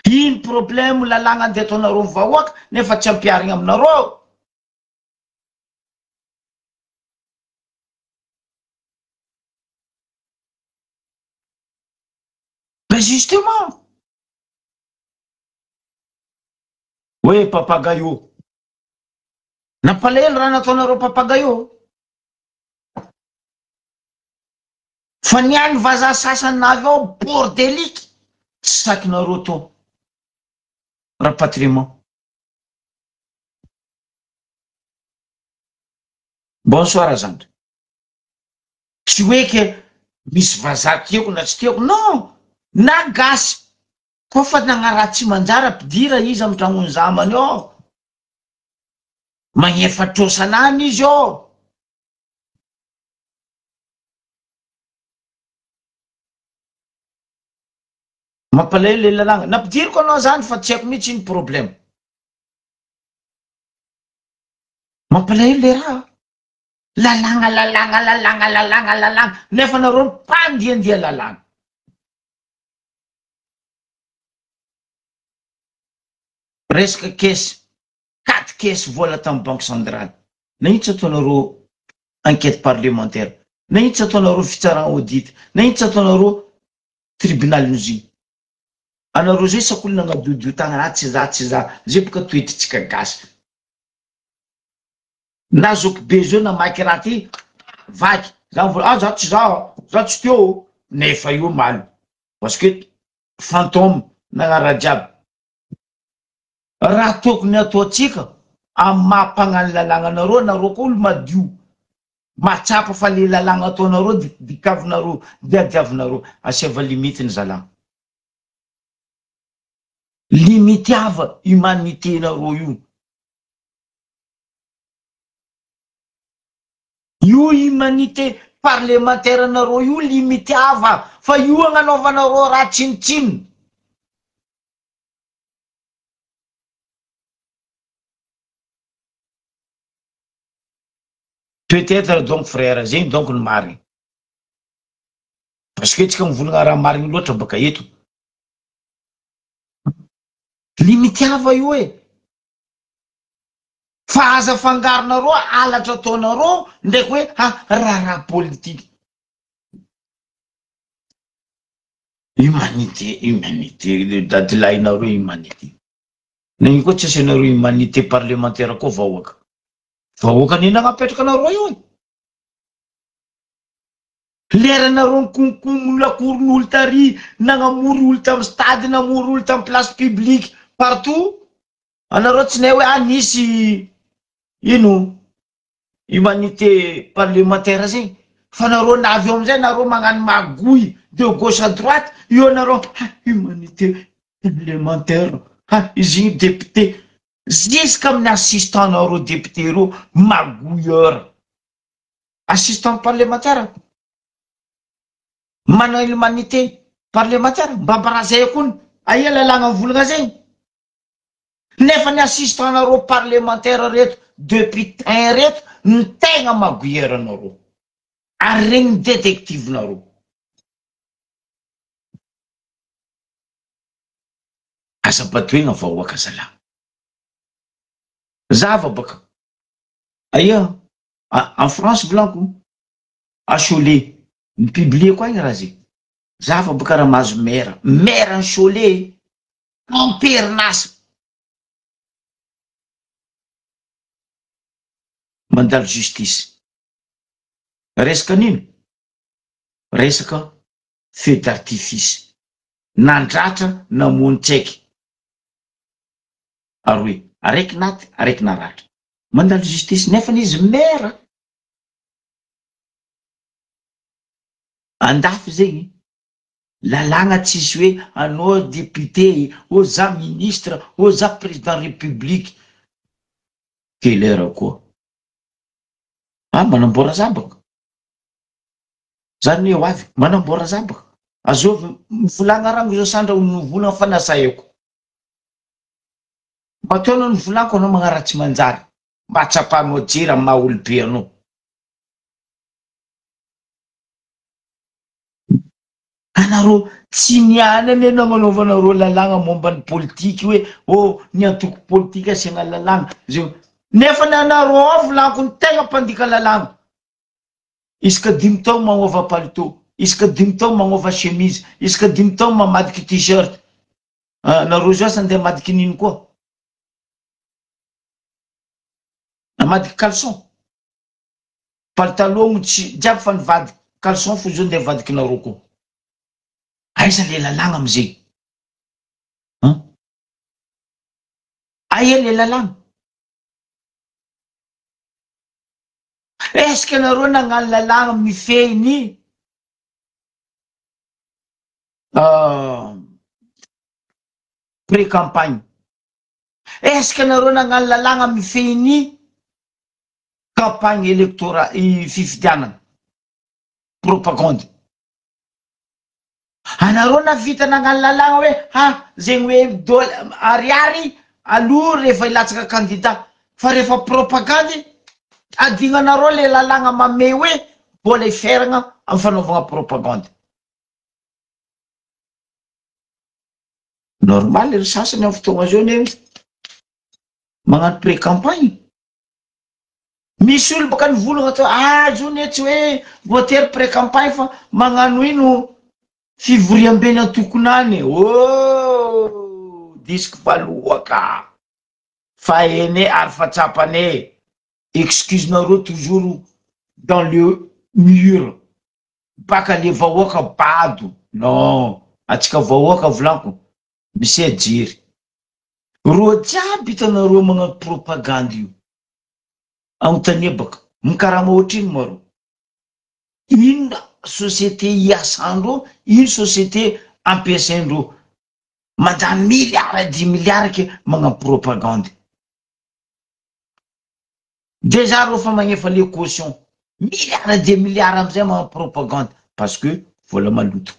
Ino problème lalagna andeha ataonareo vahoaka nefa tsy ampiarigna aminareo. Ben justement. Oui, Papagayo. Napalelo raha nataonareo Papagayo. Fa niany vazaha sasany navy ao bordeliky. Tsy sakinareo to. Rapatriement. Bonsoir Zandra. Tsy hoe ke misy vazaha tiako na tsy tiako. Non. Na gasy. Kofa nagnaraha tsy manjara pidira izy amin'ny tragnony zamany ao. Magnefa trosanany izy ao. mampalahelo le lalàna nampidiriko anao zany fa tsy haiko mihitsy iny problème mampalahelo le raha lalàna nefa nareo mpandiandia lalàna resaka kesy 4 kesy vola tamin'ny banque centrale na ino tsy ataonareo enquête parlementaire na ino tsy ataonareo fitsarana audit na ino tsy ataonareo tribunal noziny anareo zay sakolona agnadodio tagna tsy za zay boka toetritsika gasy na zoko be zao namaky raha ty vaky za tsy teo nefa io malo parce que fantôme nagnara jiaby raha tokony ataotsika amy mampagnano lalàgnanareo nareo koa olo madio matsapa fa le lalàgna ataonareo dikavinareo diadiavinareo asiava limitiny zalà limitiava humanité nareo io humanité parlementaire nareo io limitiava fa io agnanaovanareo raha tsinitsiny peut-être donc frère zegny donc ny marigny parce que tsika mivolagna raha marigny loatra baka eto limitiava io fa aza fangaronareo alatra ataonareo ndraiky hoe raha politique humanité dadilahinareo humanité na iny koa tsy asianareo humanité parlementaire koa vahoaka nina agnapetraka anareo io leranareo nkonkonolakoron'olo tary nagnamory olo tamy stade namory olo tamy place publique partout anareo tsy nay hoe nisy ino humanité parlementaire zegny fa nareo navy eo amizay nareo magnano magoy de gauche à droite io nareo humanité parlementaire izy igny député jusqu'à amin'ny assistant nareo député reo magouilleur assistant parlementaire mana humanité parlementaire mbabarazay akony aia lalàgna volagna zegny nefa ny assistant nareo parlementaire reto depuis tin reto ny tegna magouilleur nareo ary regny détective nareo asa batoegna vahoaka zala zava baka aia en France blanco à Cholet ny publié koa igny raha zegny zava baka raha mahazo maire ny Cholet amperinasa mandalo justice resaka nino resaka feu d'artifice nandratra namony tsaiky aroe araiky naty araiky naratra mandalo justice nefa n'izy maire andafy zegny lalàgna tsisy hoe anao député ô za ministre ô za président république kelera koa manamboara zabaka zany hoe avy manamboara zabaka azovy mivolagna rango zao sandra mivolagna fanasaheko mba taonao ny volaniko anao magnaratsy manjary mba tsapanao jery amy maha olobe anao anareo tsy niany ane nagnanaovanareo lalàgna momba ny politiky hoe ny antoko politiky asiagna lalàgna zay nefa ny anareo ao volaniko ny tegna mpandika lalàgna isaka 5 taogno magnova palito isaka 5 taogno magnova chemise isaka 5 taogno mamadiky t-shirt nareo zao asa andeha madiky nino koa namadiky caleçon paltalon tsy jiaby fa nivadiky caleçon fo zao ndeha vadiky nareo koa aiza le lalàgna amizay aia le lalàgna est-ce que nareo nagnano lalàgna mifehiny pré-campagne est-ce que nareo nagnano lalàgna mifehiny campagne électorale fifidianana propagande Anareo na vita nagnano lalagna hoe zegny hoe ariary aloha rehefa ilatsaka candidat fa rehefa propagandy adignanareo le lalagna mame hoe mbola iferagna amin'ny fanaovagna propagandy. Normal ry sasany amin'ny fotoagna zao ne magnano pré-campagne. Misy olo baka nivolagna atao zao ne tsy hoe voatery pré-campagne fa magnano ino fivoriam-beny antokonany. Disque valohaka fa ene ary fa tsapane. Excuse-nareo toujours dans le mur. Baka le vahoaka bado. Non, atsika vahoaka volaniko misy ajiry. Ro jiaby hitanareo magnano propagande io. Anontania baka mikarama ohatrino maro. Ino société iasandreo, ino société ampiasaindreo mandany milliard 10 milliard ke magnano propagande. Déjà reo fa magnefa le caution milliard 10 milliard amizay magnano propagande parce que vola maloto.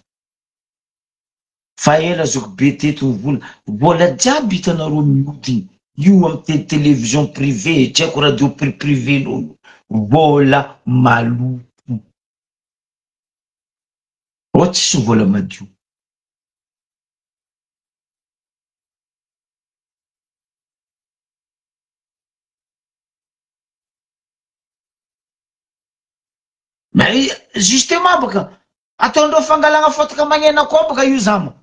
Fa ela zoko be teto mivola vola jiaby hitanareo miodiny io amin'ny télévision privé tsy haiko radio privé no vola maloto. Tsisy vola madio. Mais justement baka ataondreo fangalagna fotaka magnena koa baka io zama.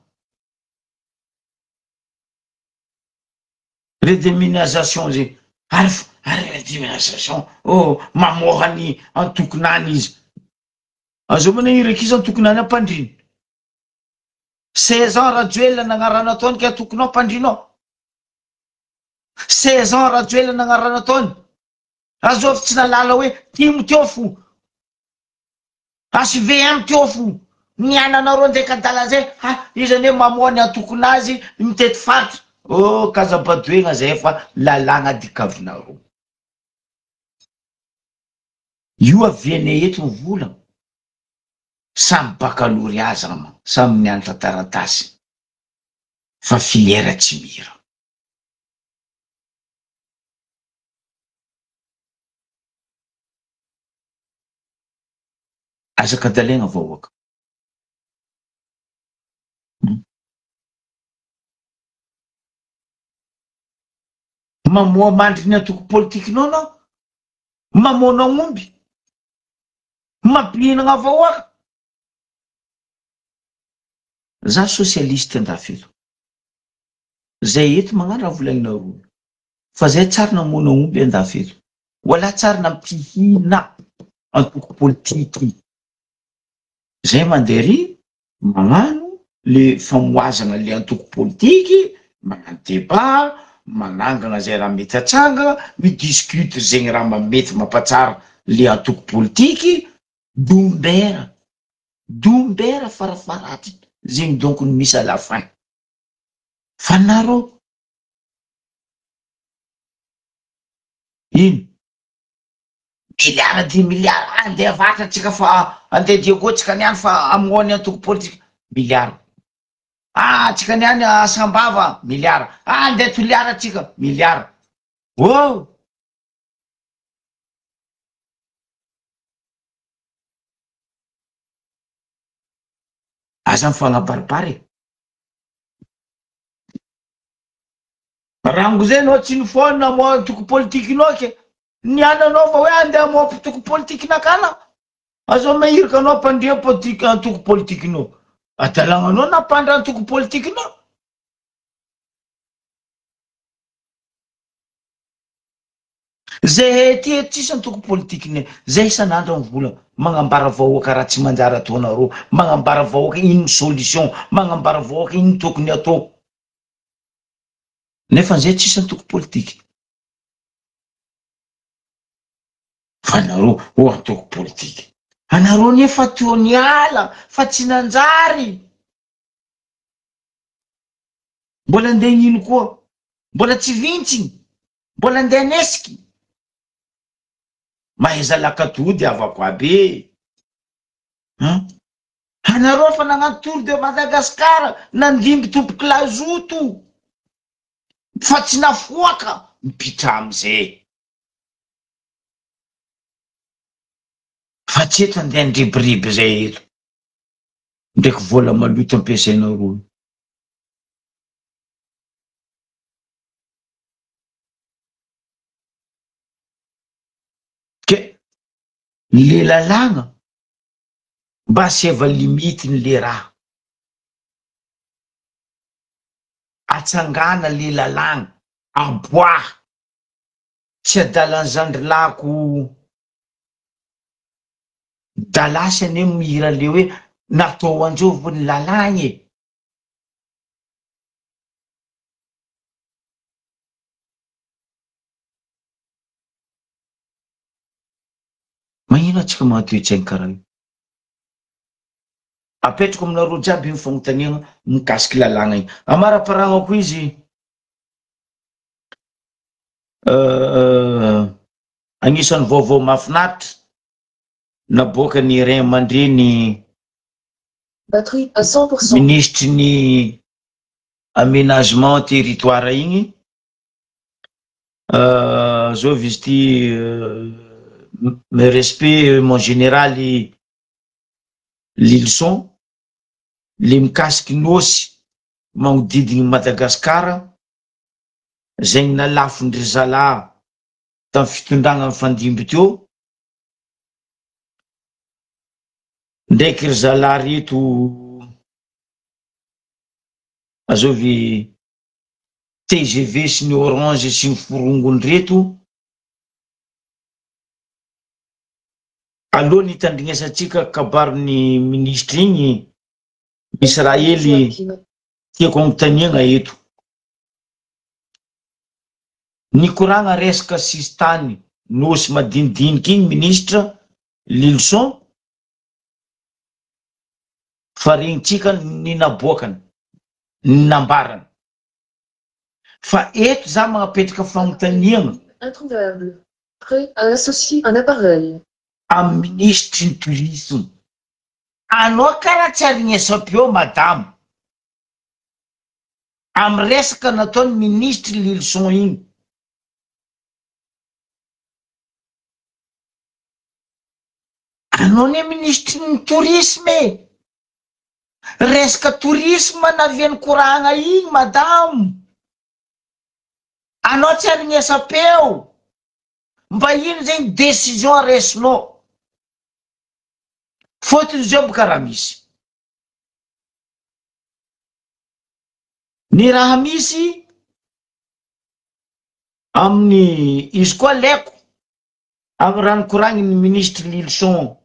Redémonisation zegny. Ary redémonisation mamohany antokonany izy. Azo mana iraky izy antokonany ampandrino. 16 ans Rajoelina nagnarana ataony ke atokonao ampandrinao. 16 ans Rajoelina nagnarana ataony. Azov tsy nalala hoe timo teo fo. HVM teo fo. Niananareo ndraiky adala zay izy ane mamohany antokonazy mitety faritra. Kazabadoegna zay fa lalagna dikavinareo. Io aviane eto vola. Samy baccalauréat zama, samy mianatra taratasy. Fa filière tsy mira. Azaka dalegna vahoaka. Mamoa mandriny antoko politikinao nao? Mamoana omby? Mampihinagna vahoaka? Za socialiste andafelo. Zay eto magnano raha volagninareo. Fa zay tsara namoana omby andafelo. Wala tsara nampihina antoko politiky. Zay mandery magnano le famoazana le antoko politiky, magnano débat, manangana zay raha mety atsanga, midiscute zegny raha mamety mampatsara le antoko politiky, dombera farafaraty zegny donc misy à la fin. Fa nareo ino milliard 10 milliard andeha avatra tsika fa andeha diagotsika niany fa amohany antoko politiky milliard. Tsika niany Sambava milliard. Andeha Toliara tsika milliard. Aza mifagnabaribary. Rango zay anao tsy nifoana namoa antoko politikinao ke niananao fa hoe andeha amoa antoko politikinakana. Azo mahirika anao mpandria politika antoko politikinao. Adalagnanao nampandra antoko politikinao. Zay ty tsisy antoko politikine. Zay isan'andro mivola magnambara vahoaka raha tsy manjary ataonareo, magnambara vahoaka ino solution, magnambara vahoaka ino tokony atao. Nefa zay tsisy antoko politiky. Fa nareo antoko politiky. Anareo nefa teo niala fa tsy nanjary. Mbola andeha ino koa? Mbola tsy vintsy. Mbola andeha nesiky. Maheza lakatody avako aby. Anareo fa nagnano tour de Madagasikara nandimby tompoky lazoto fa tsy nafoaka mipitra amizay. Fa tsy eto andeha andribiriby zay eto ndraiky vola maloto ampiasainareo. Ke le lalàgna mba aseva limitiny le raha, atsangana le lalàgna, aboaha, tsy adalan'ny zandrilako dalasy ane mihira le hoe natao anjovony lalàgna e. Magnino atsika mahatoetsaigny karaha io? Apetrako aminareo jiaby io fagnontaniana mikasiky lalàgna igny. Amara-paragnako izy agnisan'ny vaovao mahafinaritra naboaka ny Ray aman-dreny batterie à 100%. ministry ny aménagement territoire igny zao izy ty me respect mon général Lilson le mikasiky nosy magnodidigny Madagasikara zay ny nalafondry zala tamy fitondragna mifandimby teo ndraiky ry zala reto azovy TGV sy ny Orange sy ny forongony reto alohany hitandrignesatsika kabaron'ny ministre igny Israely tiako agnontaniagna eto. Nikoragna resaka sistany nosy madinidiniky igny ministre Lilson fa regnitsika ny naboakany ny nambarany fa eto za magnapetraka fagnontaniagna Introuvable. Prêt à associer un appareil. amy ministre ny tourisme. Anao karaha tsy arignesapeo madame amy resaka nataony ministre Lilson igny. Anao ne ministre ny tourisme resaka tourisme naviany koragna igny madame. Anao tsy arignesapeo mba ino zegny décision aresinao fôtony zao bokaraha misy ny raha misy amin'ny izy koa laiko amy raha nikoragny ministre Lilson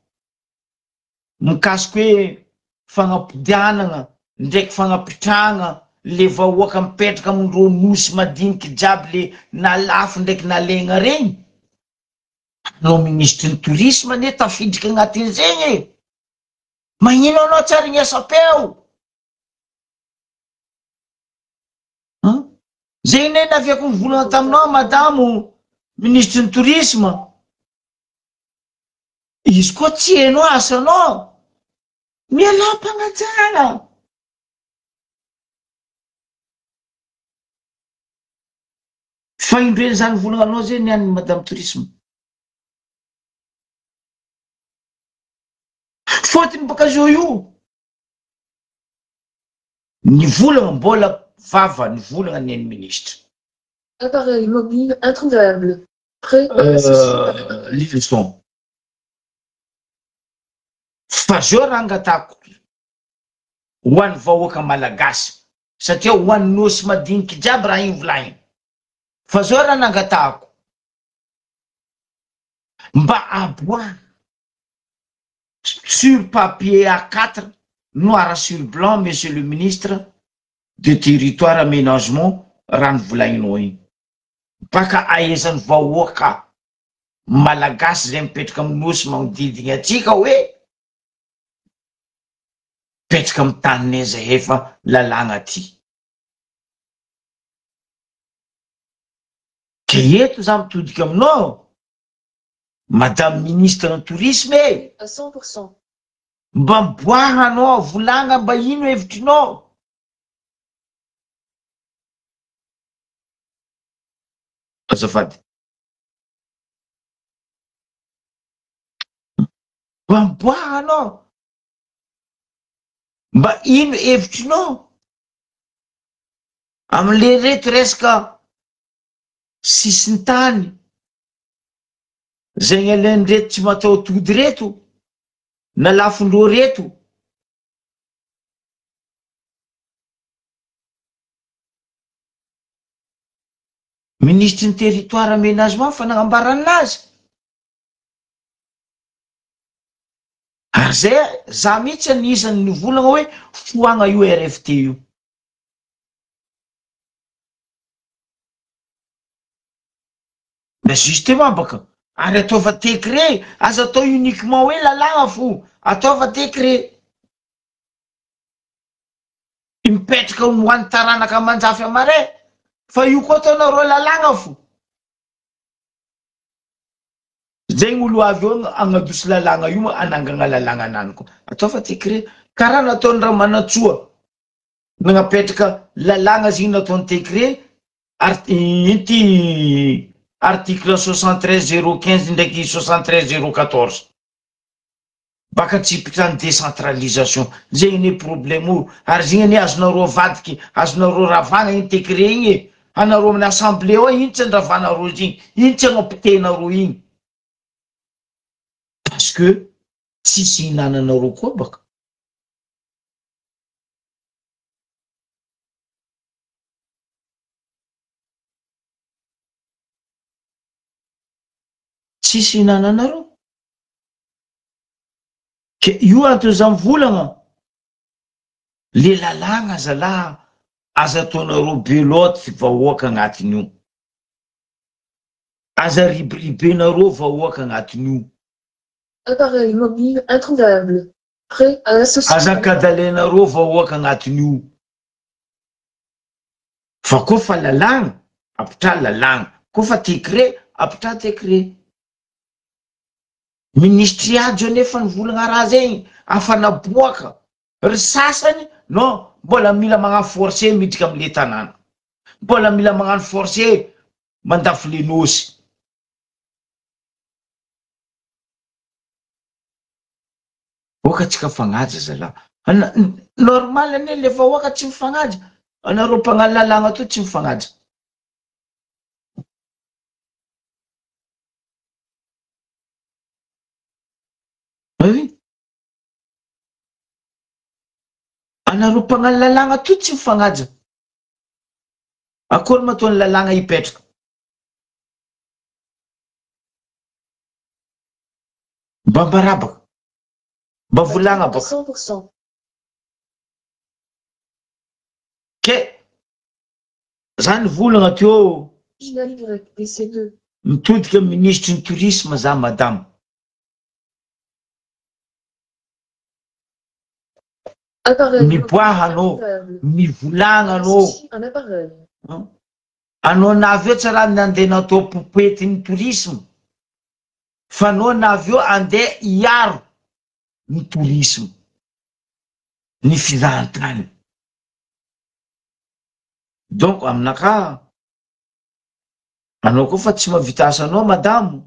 mikasiky hoe fagnampodianagna ndraiky fagnapitragna le vahoaka mipetraka amindreo nosy madiniky jiaby le nalafo ndraiky nalegna regny. Anao ministre ny tourisme ane tafidriky agnatin' zegny e. Magnino anao tsy arignesapeo? Zegny ne naviako nivolagna taminao madamo ministre ny tourisme. Izy koa tsy hainao asanao mialam-pagnajara. Fa indreny zany volagnanao zay niany madame tourisme. Fôtony baka zao io nivolagna mbola vava nivolagna ny ministre Appareil mobile introuvable. Prêt à associer. Lilson. Fa zao raha angatako ho an'ny vahoaka malagasy satria ho an'ny nosy madiniky jiaby raha igny volagny. Fa zao raha nangatako mba aboa sur papier A4 noir sur blanc monsieur le ministre de territoire aménagement raha nivolagninao igny baka ahaizan'ny vahoaka malagasy zay mipetraka amy nosy magnodidigny atsika hoe petraka amy taninay zay efa lalàgna ty. Ke eto za mitodiky aminao madame ministre ny tourisme À 100%. mba miboahanao volagna mba ino hevitrinao azafady mba miboahanao mba ino hevitrinao am'le reto resaka sisiny tany zay ny alainy reto tsy matao tody reto na lafondro reto ministry ny territoire aménagement fanagnambaran'azy ary zay za mihitsy anisany nivolagna hoe foagna io RFT io mais justement baka ary ataova décret aza atao uniquement hoe lalagna fo ataova décret mipetraka hoan'ny taranaka manjafy amare fa io koa ataonareo lalagna fo zay gn'olo avy eo agnadosy lalagna io anangagna lalagna anany koa ataova décret karaha nataony raha manatsoa nagnapetraka lalagna zay nataony décret inty article 73 015 ndraiky 73 014 baka tsipika ny décentralisation zay ny problème io ary zay ny azonareo avadiky azonareo ravagna iny décret igny anareo amin'ny assemblée ao iny tsy andravanareo igny iny tsy agnapitenareo igny parce que tsisy hinananareo koa baka tsisy hinananareo ke io antony za mivolagna le lalagna zalaha aza ataonareo beloty vahoaka agnatiny io aza riberibenareo vahoaka agnatiny io Appareil mobile introuvable. Prêt à l'associer. aza kadalenareo vahoaka agnatiny io fa koa fa lalagna apitra lalagna koa fa décret apitra décret ministry ajo nefa nivolagna raha zegny afanaboaka ry sasany non mbola mila magnano forcé midika am'le tanàna mbola mila magnano forcé mandafy le nosy oka tsika fagnaja zala normal ane le vahoaka tsy mifagnaja anareo mpagnano lalagna to tsy mifagnaja anareo mpagnano lalagna to tsy mifagnaja akory matoany lalagna hipetraka mba mbarabaka mba volagna baka 100%. ke zany volagna teo Original YDC2. mitodika amin'ny ministre ny tourisme za madame Appareil miboahanao introuvable. mivolagna anao Associe un appareil. anao navy eo tsy raha nandeha natao popoetiny tourisme fa anao navy eo andeha hiaro ny tourisme ny fizahantany donc aminaka anao koa fa tsy mavita asanao madamo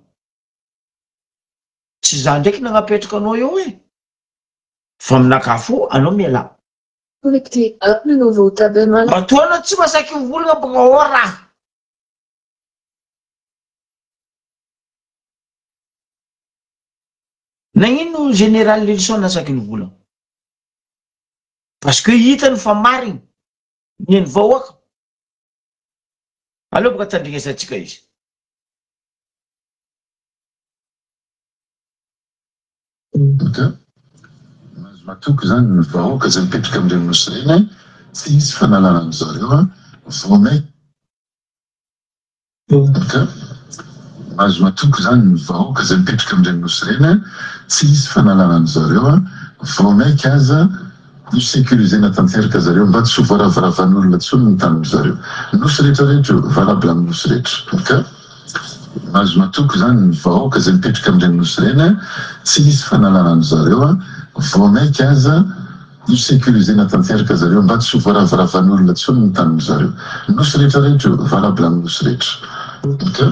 tsy za ndraiky nagnapetraka anao eo e fa aminaka fo anao miala Connecté à le nouveau tableau. matoana tsy masaky mivolagna baka ao raha nagnino général Lelson nasaky nivolagna parce que hitany fa marigny neny vahoaka aleo baka tandrignesatsika izy matoky zany ny vahoaka zay mipetraka am'ireny nosy reny tsy hisy fanalana an'zareo vomay mazo matoky zany ny vahoaka zay mipetraka am'ireny nosy reny tsy hisy fanalana an'zareo vomaiky aza no sécurisena tanteraka zareo mba tsy ho varavaravan'olona tsony ny taniny zareo nosy rehetrarehetra valable amin'ny nosy rehetra mazo matoky zany ny vahoaka zay mipetraka am'ireny nosy reny tsy hisy fanalana an'zareo voamaiky aza io sécurisena tanteraka zareo mba tsy ho varavaravan'olona tsony ny taniny zareo nosy rehetrarehetra io valable amin'ny nosy rehetra ka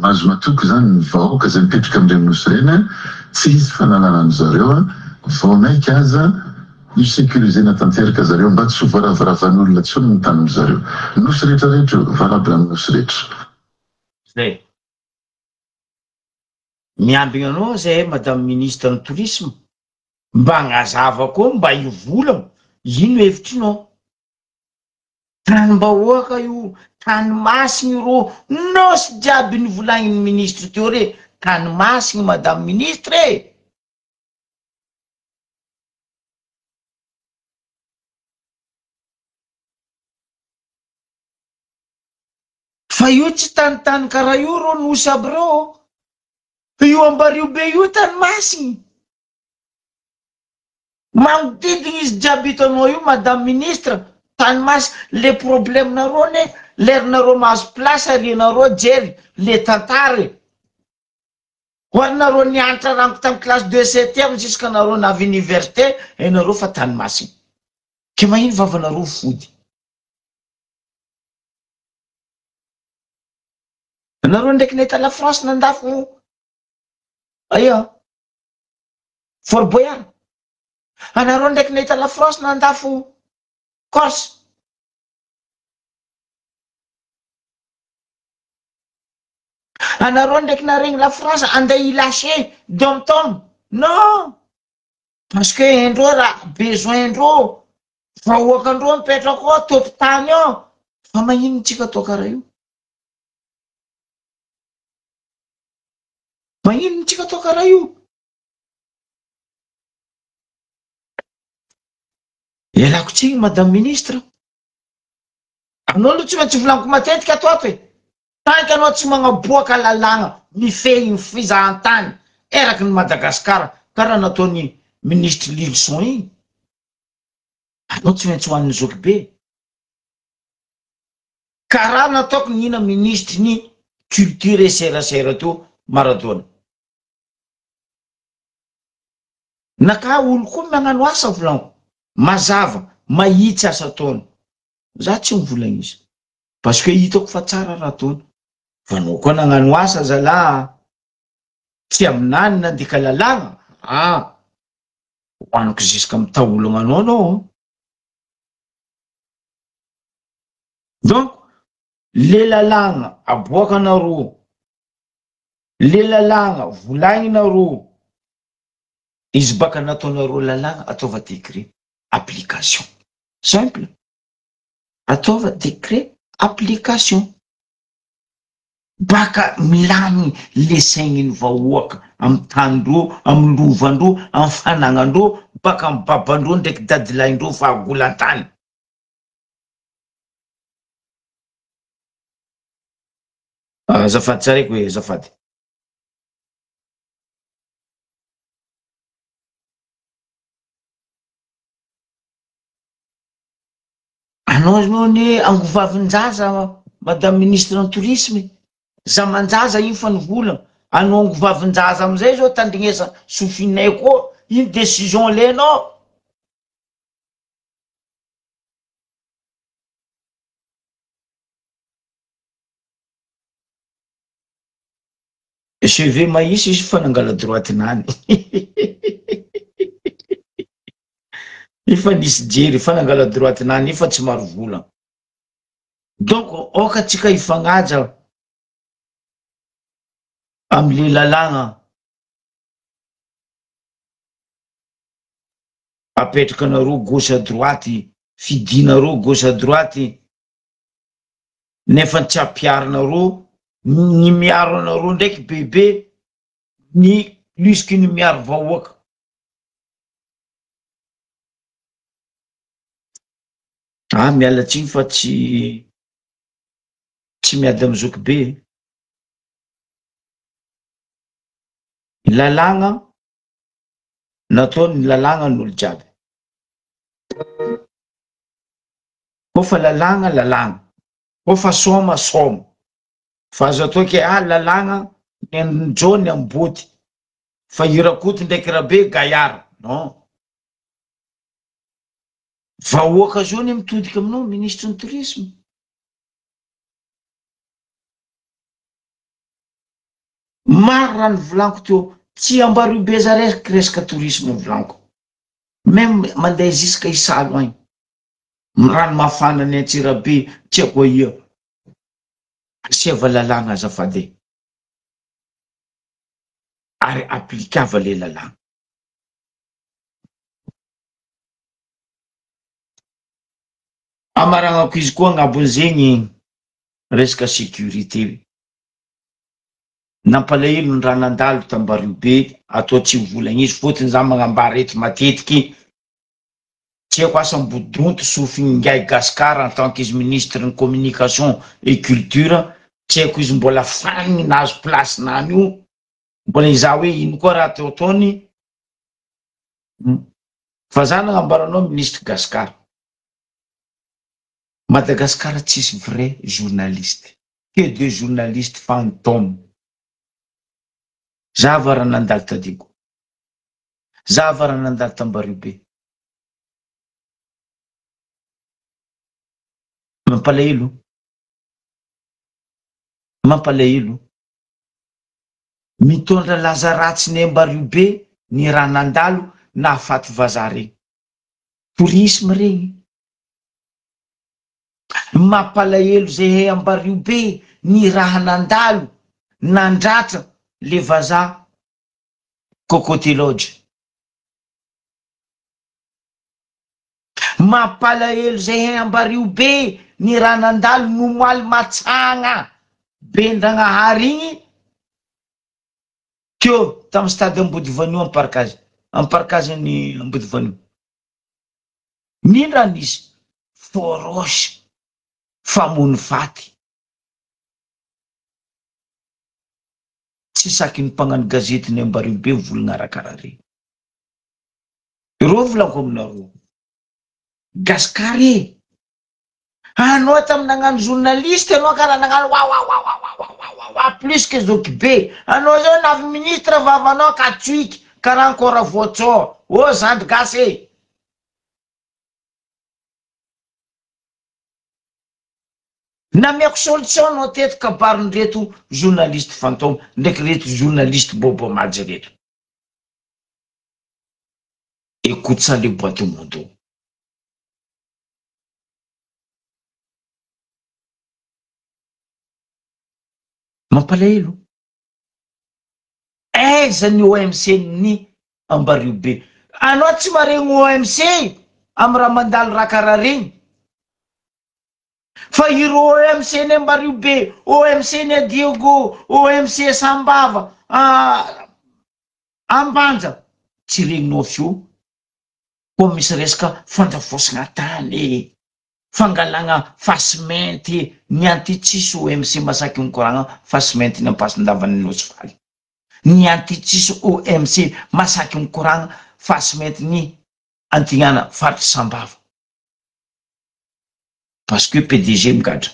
mahazo matoky zany ny vahoaka zay mipetraka amin'ireny nosy reny tsy izy fanalana ny zareo voamaiky aza io sécurisena tanteraka zareo mba tsy ho varavaravan'olona tsony ny taniny zareo nosy rehetrarehetra io valable amin'ny nosy rehetra zay miambigna anao zay madame ministre ny tourisme mba agnazava koa mba ivolagna ino hevitrinao tany-bahoaka io tany masigny ro nosy jiaby nivolagniny ministre teo re tany masigny madame ministre fa io tsy tany karaha io ro nosy aby reo io ambario be io tany masigny magnodidigny izy jiaby hitanao io madame ministre tany masigny le problème nareo ne lerinareo mahazo place arianareo jery le tantara hoarinareo nianatra ranko tamy classe 2/7 jusqu'à nareo navy université nareo fa tany masigny ke mahino vavanareo fody nareo ndraiky nahita la France nandafo aia Fort Boyard anareo ndraiky nahita la France nandafo Corse anareo ndraiky naregny la France andeha ilaché Dom-Tom non parce que indreo raha besoin ndreo vahoakandreo mipetraka koa topitany ao fa magnino tsika atao karaha io magnino tsika atao karaha io ialako tsigny madame ministre anao aloha tsy maintsy volaniko matetika ato ato tanka anao tsy magnaboaka lalagna mifehy ny fizahantany eraky ny Madagasikara karaha nataony ministre Lilson igny anao tsy maintsy hoan'ny zoky be karaha nataoko nina ministre ny culture serasera teo Maradona naka olo koa magnano asa volaniko mazava mahitsy asa taony za tsy mivolagna izy parce que hitako fa tsara raha taony fa anao koa nagnano asa zala tsy aminany nandika lalagna hoaniko jusqu'à mitaolagna anao donc le lalagna aboakanareo le lalagna volagninareo izy baka nataonareo lalagna ataova décret application simple ataova décret application baka milamy le saigny ny vahoaka amy tanindreo amy lovandreo amy fanagnandreo baka amy babandreo ndraiky dadilaindreo fahagolan-tany azafady tsaraiko hoe azafady anao ny angovavin-jaza madame ministre en tourisme za manjaza iny fa nivolagna anao angovavin-jaza amizay zao tandrignesa sofinay koa iny décision lenao CV mahisy izy fanangala droitinany ifa nisy jery fanangala droitinany ifa tsy maro volagna donc oka tsika ifagnaja amle lalagna apetraka anareo gauche à droite fidinareo gauche à droite nefa tsy ampiarinareo ny miaro anareo ndraiky bebe ny lusky ny miaro vahoaka miala tsiny fa tsy miady amy zoky be lalagna nataony lalagna n'olo jiaby kofa lalagna kofa soma fa azo atao ke lalagna ny androny ambody fa irakoty ndraiky rabe gayara non vahoaka zao ny mitodika aminao ministre ny tourisme maro raha ny volaniko teo tsy Ambaribe za resaka tourisme ny volaniko même mandeha jusqu'à Isalo agny rano mafana ny Antsirabe tsy haiko ia asiava lalàna azafady ary aplikava le lalàna amaragnako izy koa agnabon'izegny resaka sécurité nampalahelo ny raha nandalo t'Ambaribe atao tsy volagna izy fotony za magnambara eto matetiky tsy haiko asa mbodonto sofiny Ngay Gaskar en tant qu'izy ministre ny communication et culture tsy haiko izy mbola faniny nahazo place nany io mbola iza hoe ino koa raha teo taony fa za nagnambaranao ministre Gaskar Madagascar tsisy vrai journaliste que des journalistes fantômes za vara nandalo tadiko za vara nandalo t'Ambaribe mampalahelo mitondra lazaratsy ny Ambaribe ny raha nandalo na afaty vazaha regny tourisme regny mampalahelo zay Ambaribe ny raha nandalo nandratra le vazaha Cocoté Lodge mampalahelo zay Ambaribe ny raha nandalo nomaly matsagna Bendragnahary igny teo tamy stade Ambodivanio amparkazy ny Ambodivanio nino raha nisy forosy famony faty tsy saky ny mpagnano gazety ny Ambaribe volagna raha regny ro volako aminareo Gaskary anao tamy nagnano journaliste anao karaha nagnano wa plus que occupé anao zao navy ministre vavanao ka tsuiky karaha encore voatso o zandry gasy namiako solution anao teto kabariny reto journaliste fantôme ndraiky reto journaliste bobo majy reto écoute ça les boîtes au monde mampalahelo aiza ny OMC ny Ambaribe anao tsy maregny OMC amy raha mandalo raha karaha regny fa iro OMC ny Ambaribe OMC ny Diogo OMC Sambava Ambanja tsy regninao fio koa misy resaka fandrafosagna tany fangalagna fasimenty ny anty tsisy OMC masaky mikoragna fasimenty ny ampasin-davany lotsy faly ny anty tsisy OMC masaky mikoragna fasimenty ny antignana faritry Sambava parce que PDG migadra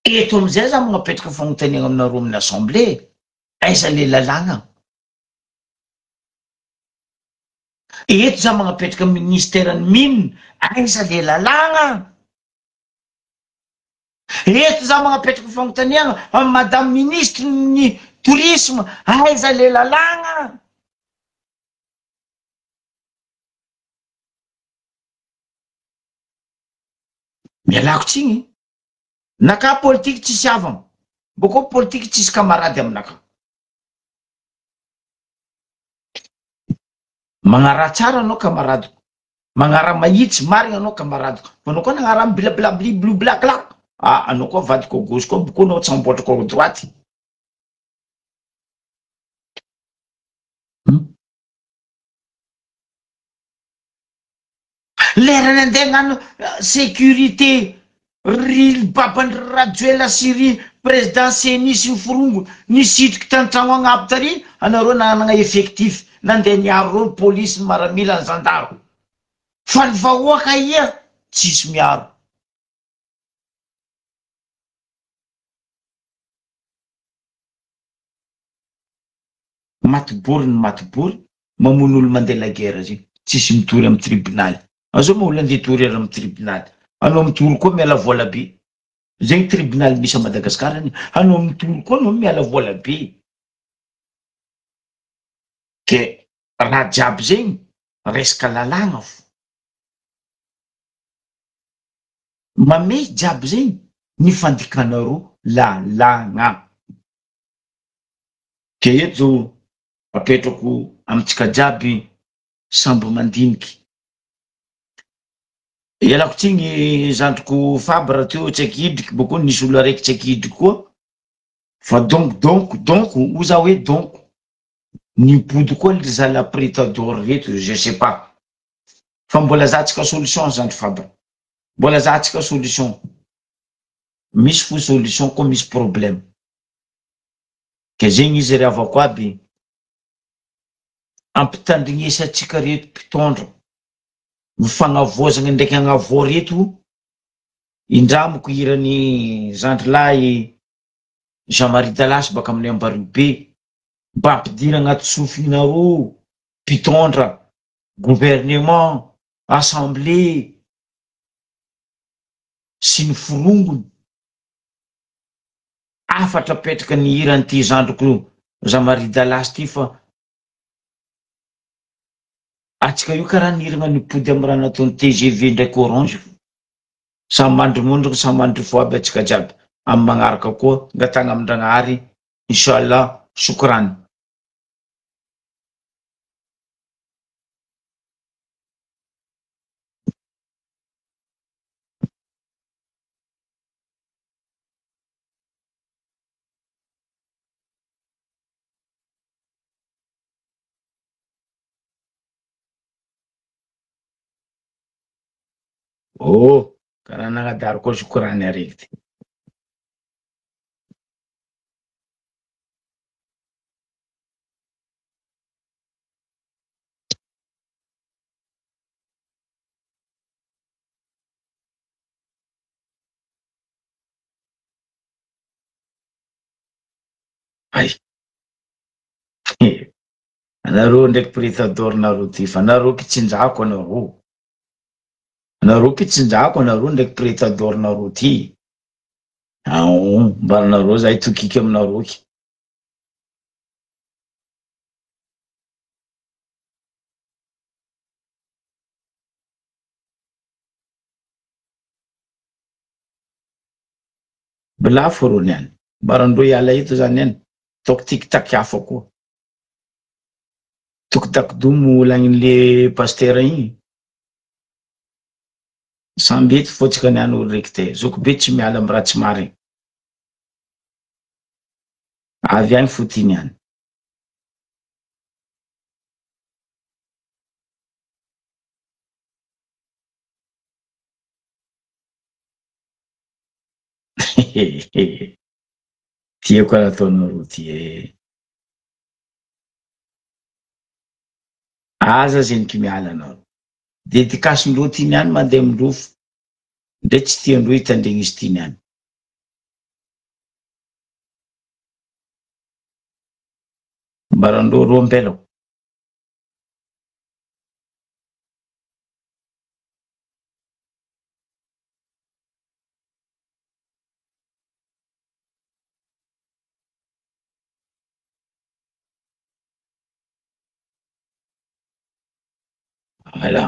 eto amizay za magnapetraka fagnontaniana aminareo amin'ny assemblée aiza le lalàgna eto za magnapetraka ministère ny mine aiza le lalàgna eto za magnapetraka fagnontaniana amin'ny madame ministre ny tourisme aiza le lalàgna mialako tsigny naka politique tsisy avana boko politique tsisy camarade aminaka magnara tsara anao camaradeko magnara mahitsy marigna anao camaradeko fa anao koa nagnara mibilabilabli blablaklak anao koa vadiko gauche koa boko anao tsamboatrako droite lerany andeha gnano sécurité ry babany Rajoela sy ry président Senisy ny Forongo nisitriky tantragno agnaby tary anareo nanagna effectif nandeha niaro reo police ny maramila ny zandaro fa ny vahoaka ia tsisy miaro matibory ny matibory mamono olo mandeha la guerre zay tsisy mitory amin'ny tribunal azao ma olo andeha tory ary amin'ny tribunal anao mitory koa miala vola be zegny tribunal misy a Madagasikara anao mitory koa anao miala vola be ke raha jiaby zegny resaka lalàgna fo mame jiaby zegny ny fandikanareo lalàgna ke eto zao apetrako amitsika jiaby sambo mandiniky ialako tsigny zandriko Fabre teo tsy akidriky boko nisy olo araiky tsy akidriky koa fa donc oza hoe donc nipody koa ry zala prétador reto je sais pas fa mbola zahatsika solution zandry Fabre mbola zahatsika solution misy fo solution koa misy problème ke zegny izy rehavako aby ampitandrignesatsika reto mpitondra mifagnavozagna ndraiky agnavo reto indramiko irany zandrilahy Jean-Marie Dalasy baka amin'ny Ambaribe mba ampidiry agnaty sofinareo mpitondra gouvernement assemblée sy ny forongony afatra petraka ny iran'ity zandriko Jean-Marie Dalasy ty fa atsika io karaha niragna nipody amin'ny raha nataony TGV ndraiky Orange samy mandrimondrika samy mandry fo aby atsika jiaby amin'ny magnaraka koa ngatagna amin-dragnahary inchallah sokrany oh karaha nagnadary koa sokrany araiky ty ay anareo ndraiky prétador nareo ty fa nareo kitsinjako anareo kitsinjako anareo ndraiky prétador nareo ty mbara nareo zahay tokiky aminareo ky bilafo rony any mbarandreo iala eto zany any toko tiktak hafa koa tokitakidomo lagn'le pasteur igny sambety fotsika ny any olo raiky te zoko be tsy miala amy raha tsy marigny avy agny fotiny any tiako raha ataonareo ty aza zegny ky miala anareo dedikasindreo tiny any mandeha amindrofo ndre tsy tiandreo hitandregny izy tiny any mbarandreo roa mbelako voilà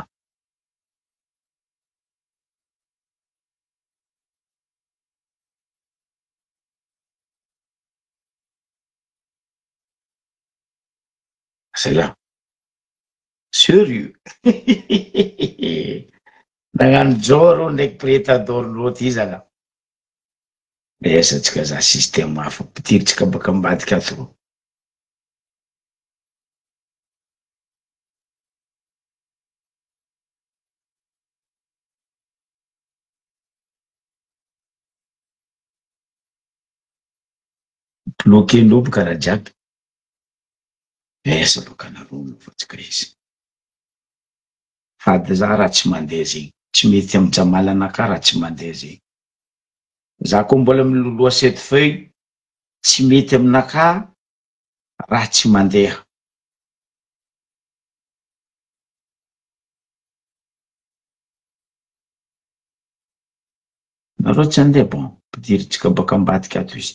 c'est là sérieux nagnano joro ndraiky prétador-ndreo ty zala esatsika za système hafa pitiritsika baka ambadika ato bloquendreo boka raha jiaby esa boka nareo mivoatsika izy fady za raha tsy mandeha zegny tsy mety amy jamalanaka raha tsy mandeha zegny za koa mbola miloloha 7 feuille tsy mety aminaka raha tsy mandeha nareo tsy andeha bon pidiritsika baka ambadika ato izy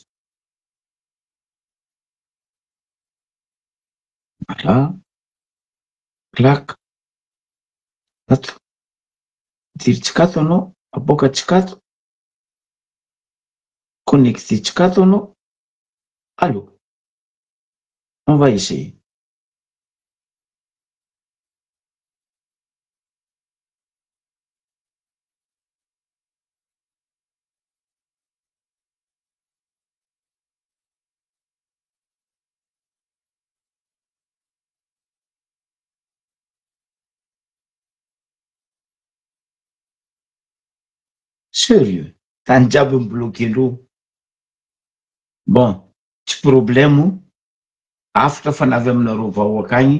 ala klaka ato pidiritsika ato anao aboakatsika ato connectetsika ato anao allo on va essayer sérieux tany jiaby mibloqué aloha bon tsy problème afatra fa navy aminareo vahoaka agny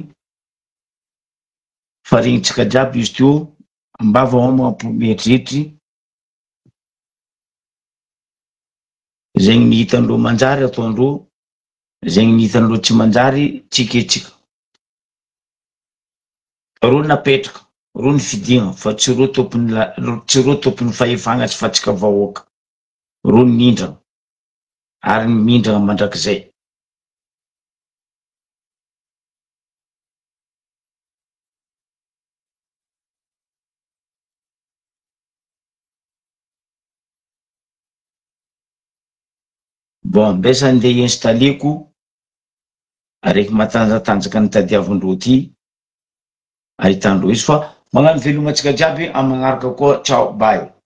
farignitsika jiaby izy teo mbava ao mampimetritry zegny mihitandreo manjary ataondreo zegny mihitandreo tsy manjary tsiketsika ro napetraka ro ny fidigna fa tsy ro tompony fahefagna tsy fatsika vahoaka ro ny mindrana ary ny mindrana mandrakizay bon ambesa andeha installeko areky matanjatanjaka ny tadiavandreo ty ahitandreo izy fa magnano velomatsika jiaby amy magnaraka koa ciao bye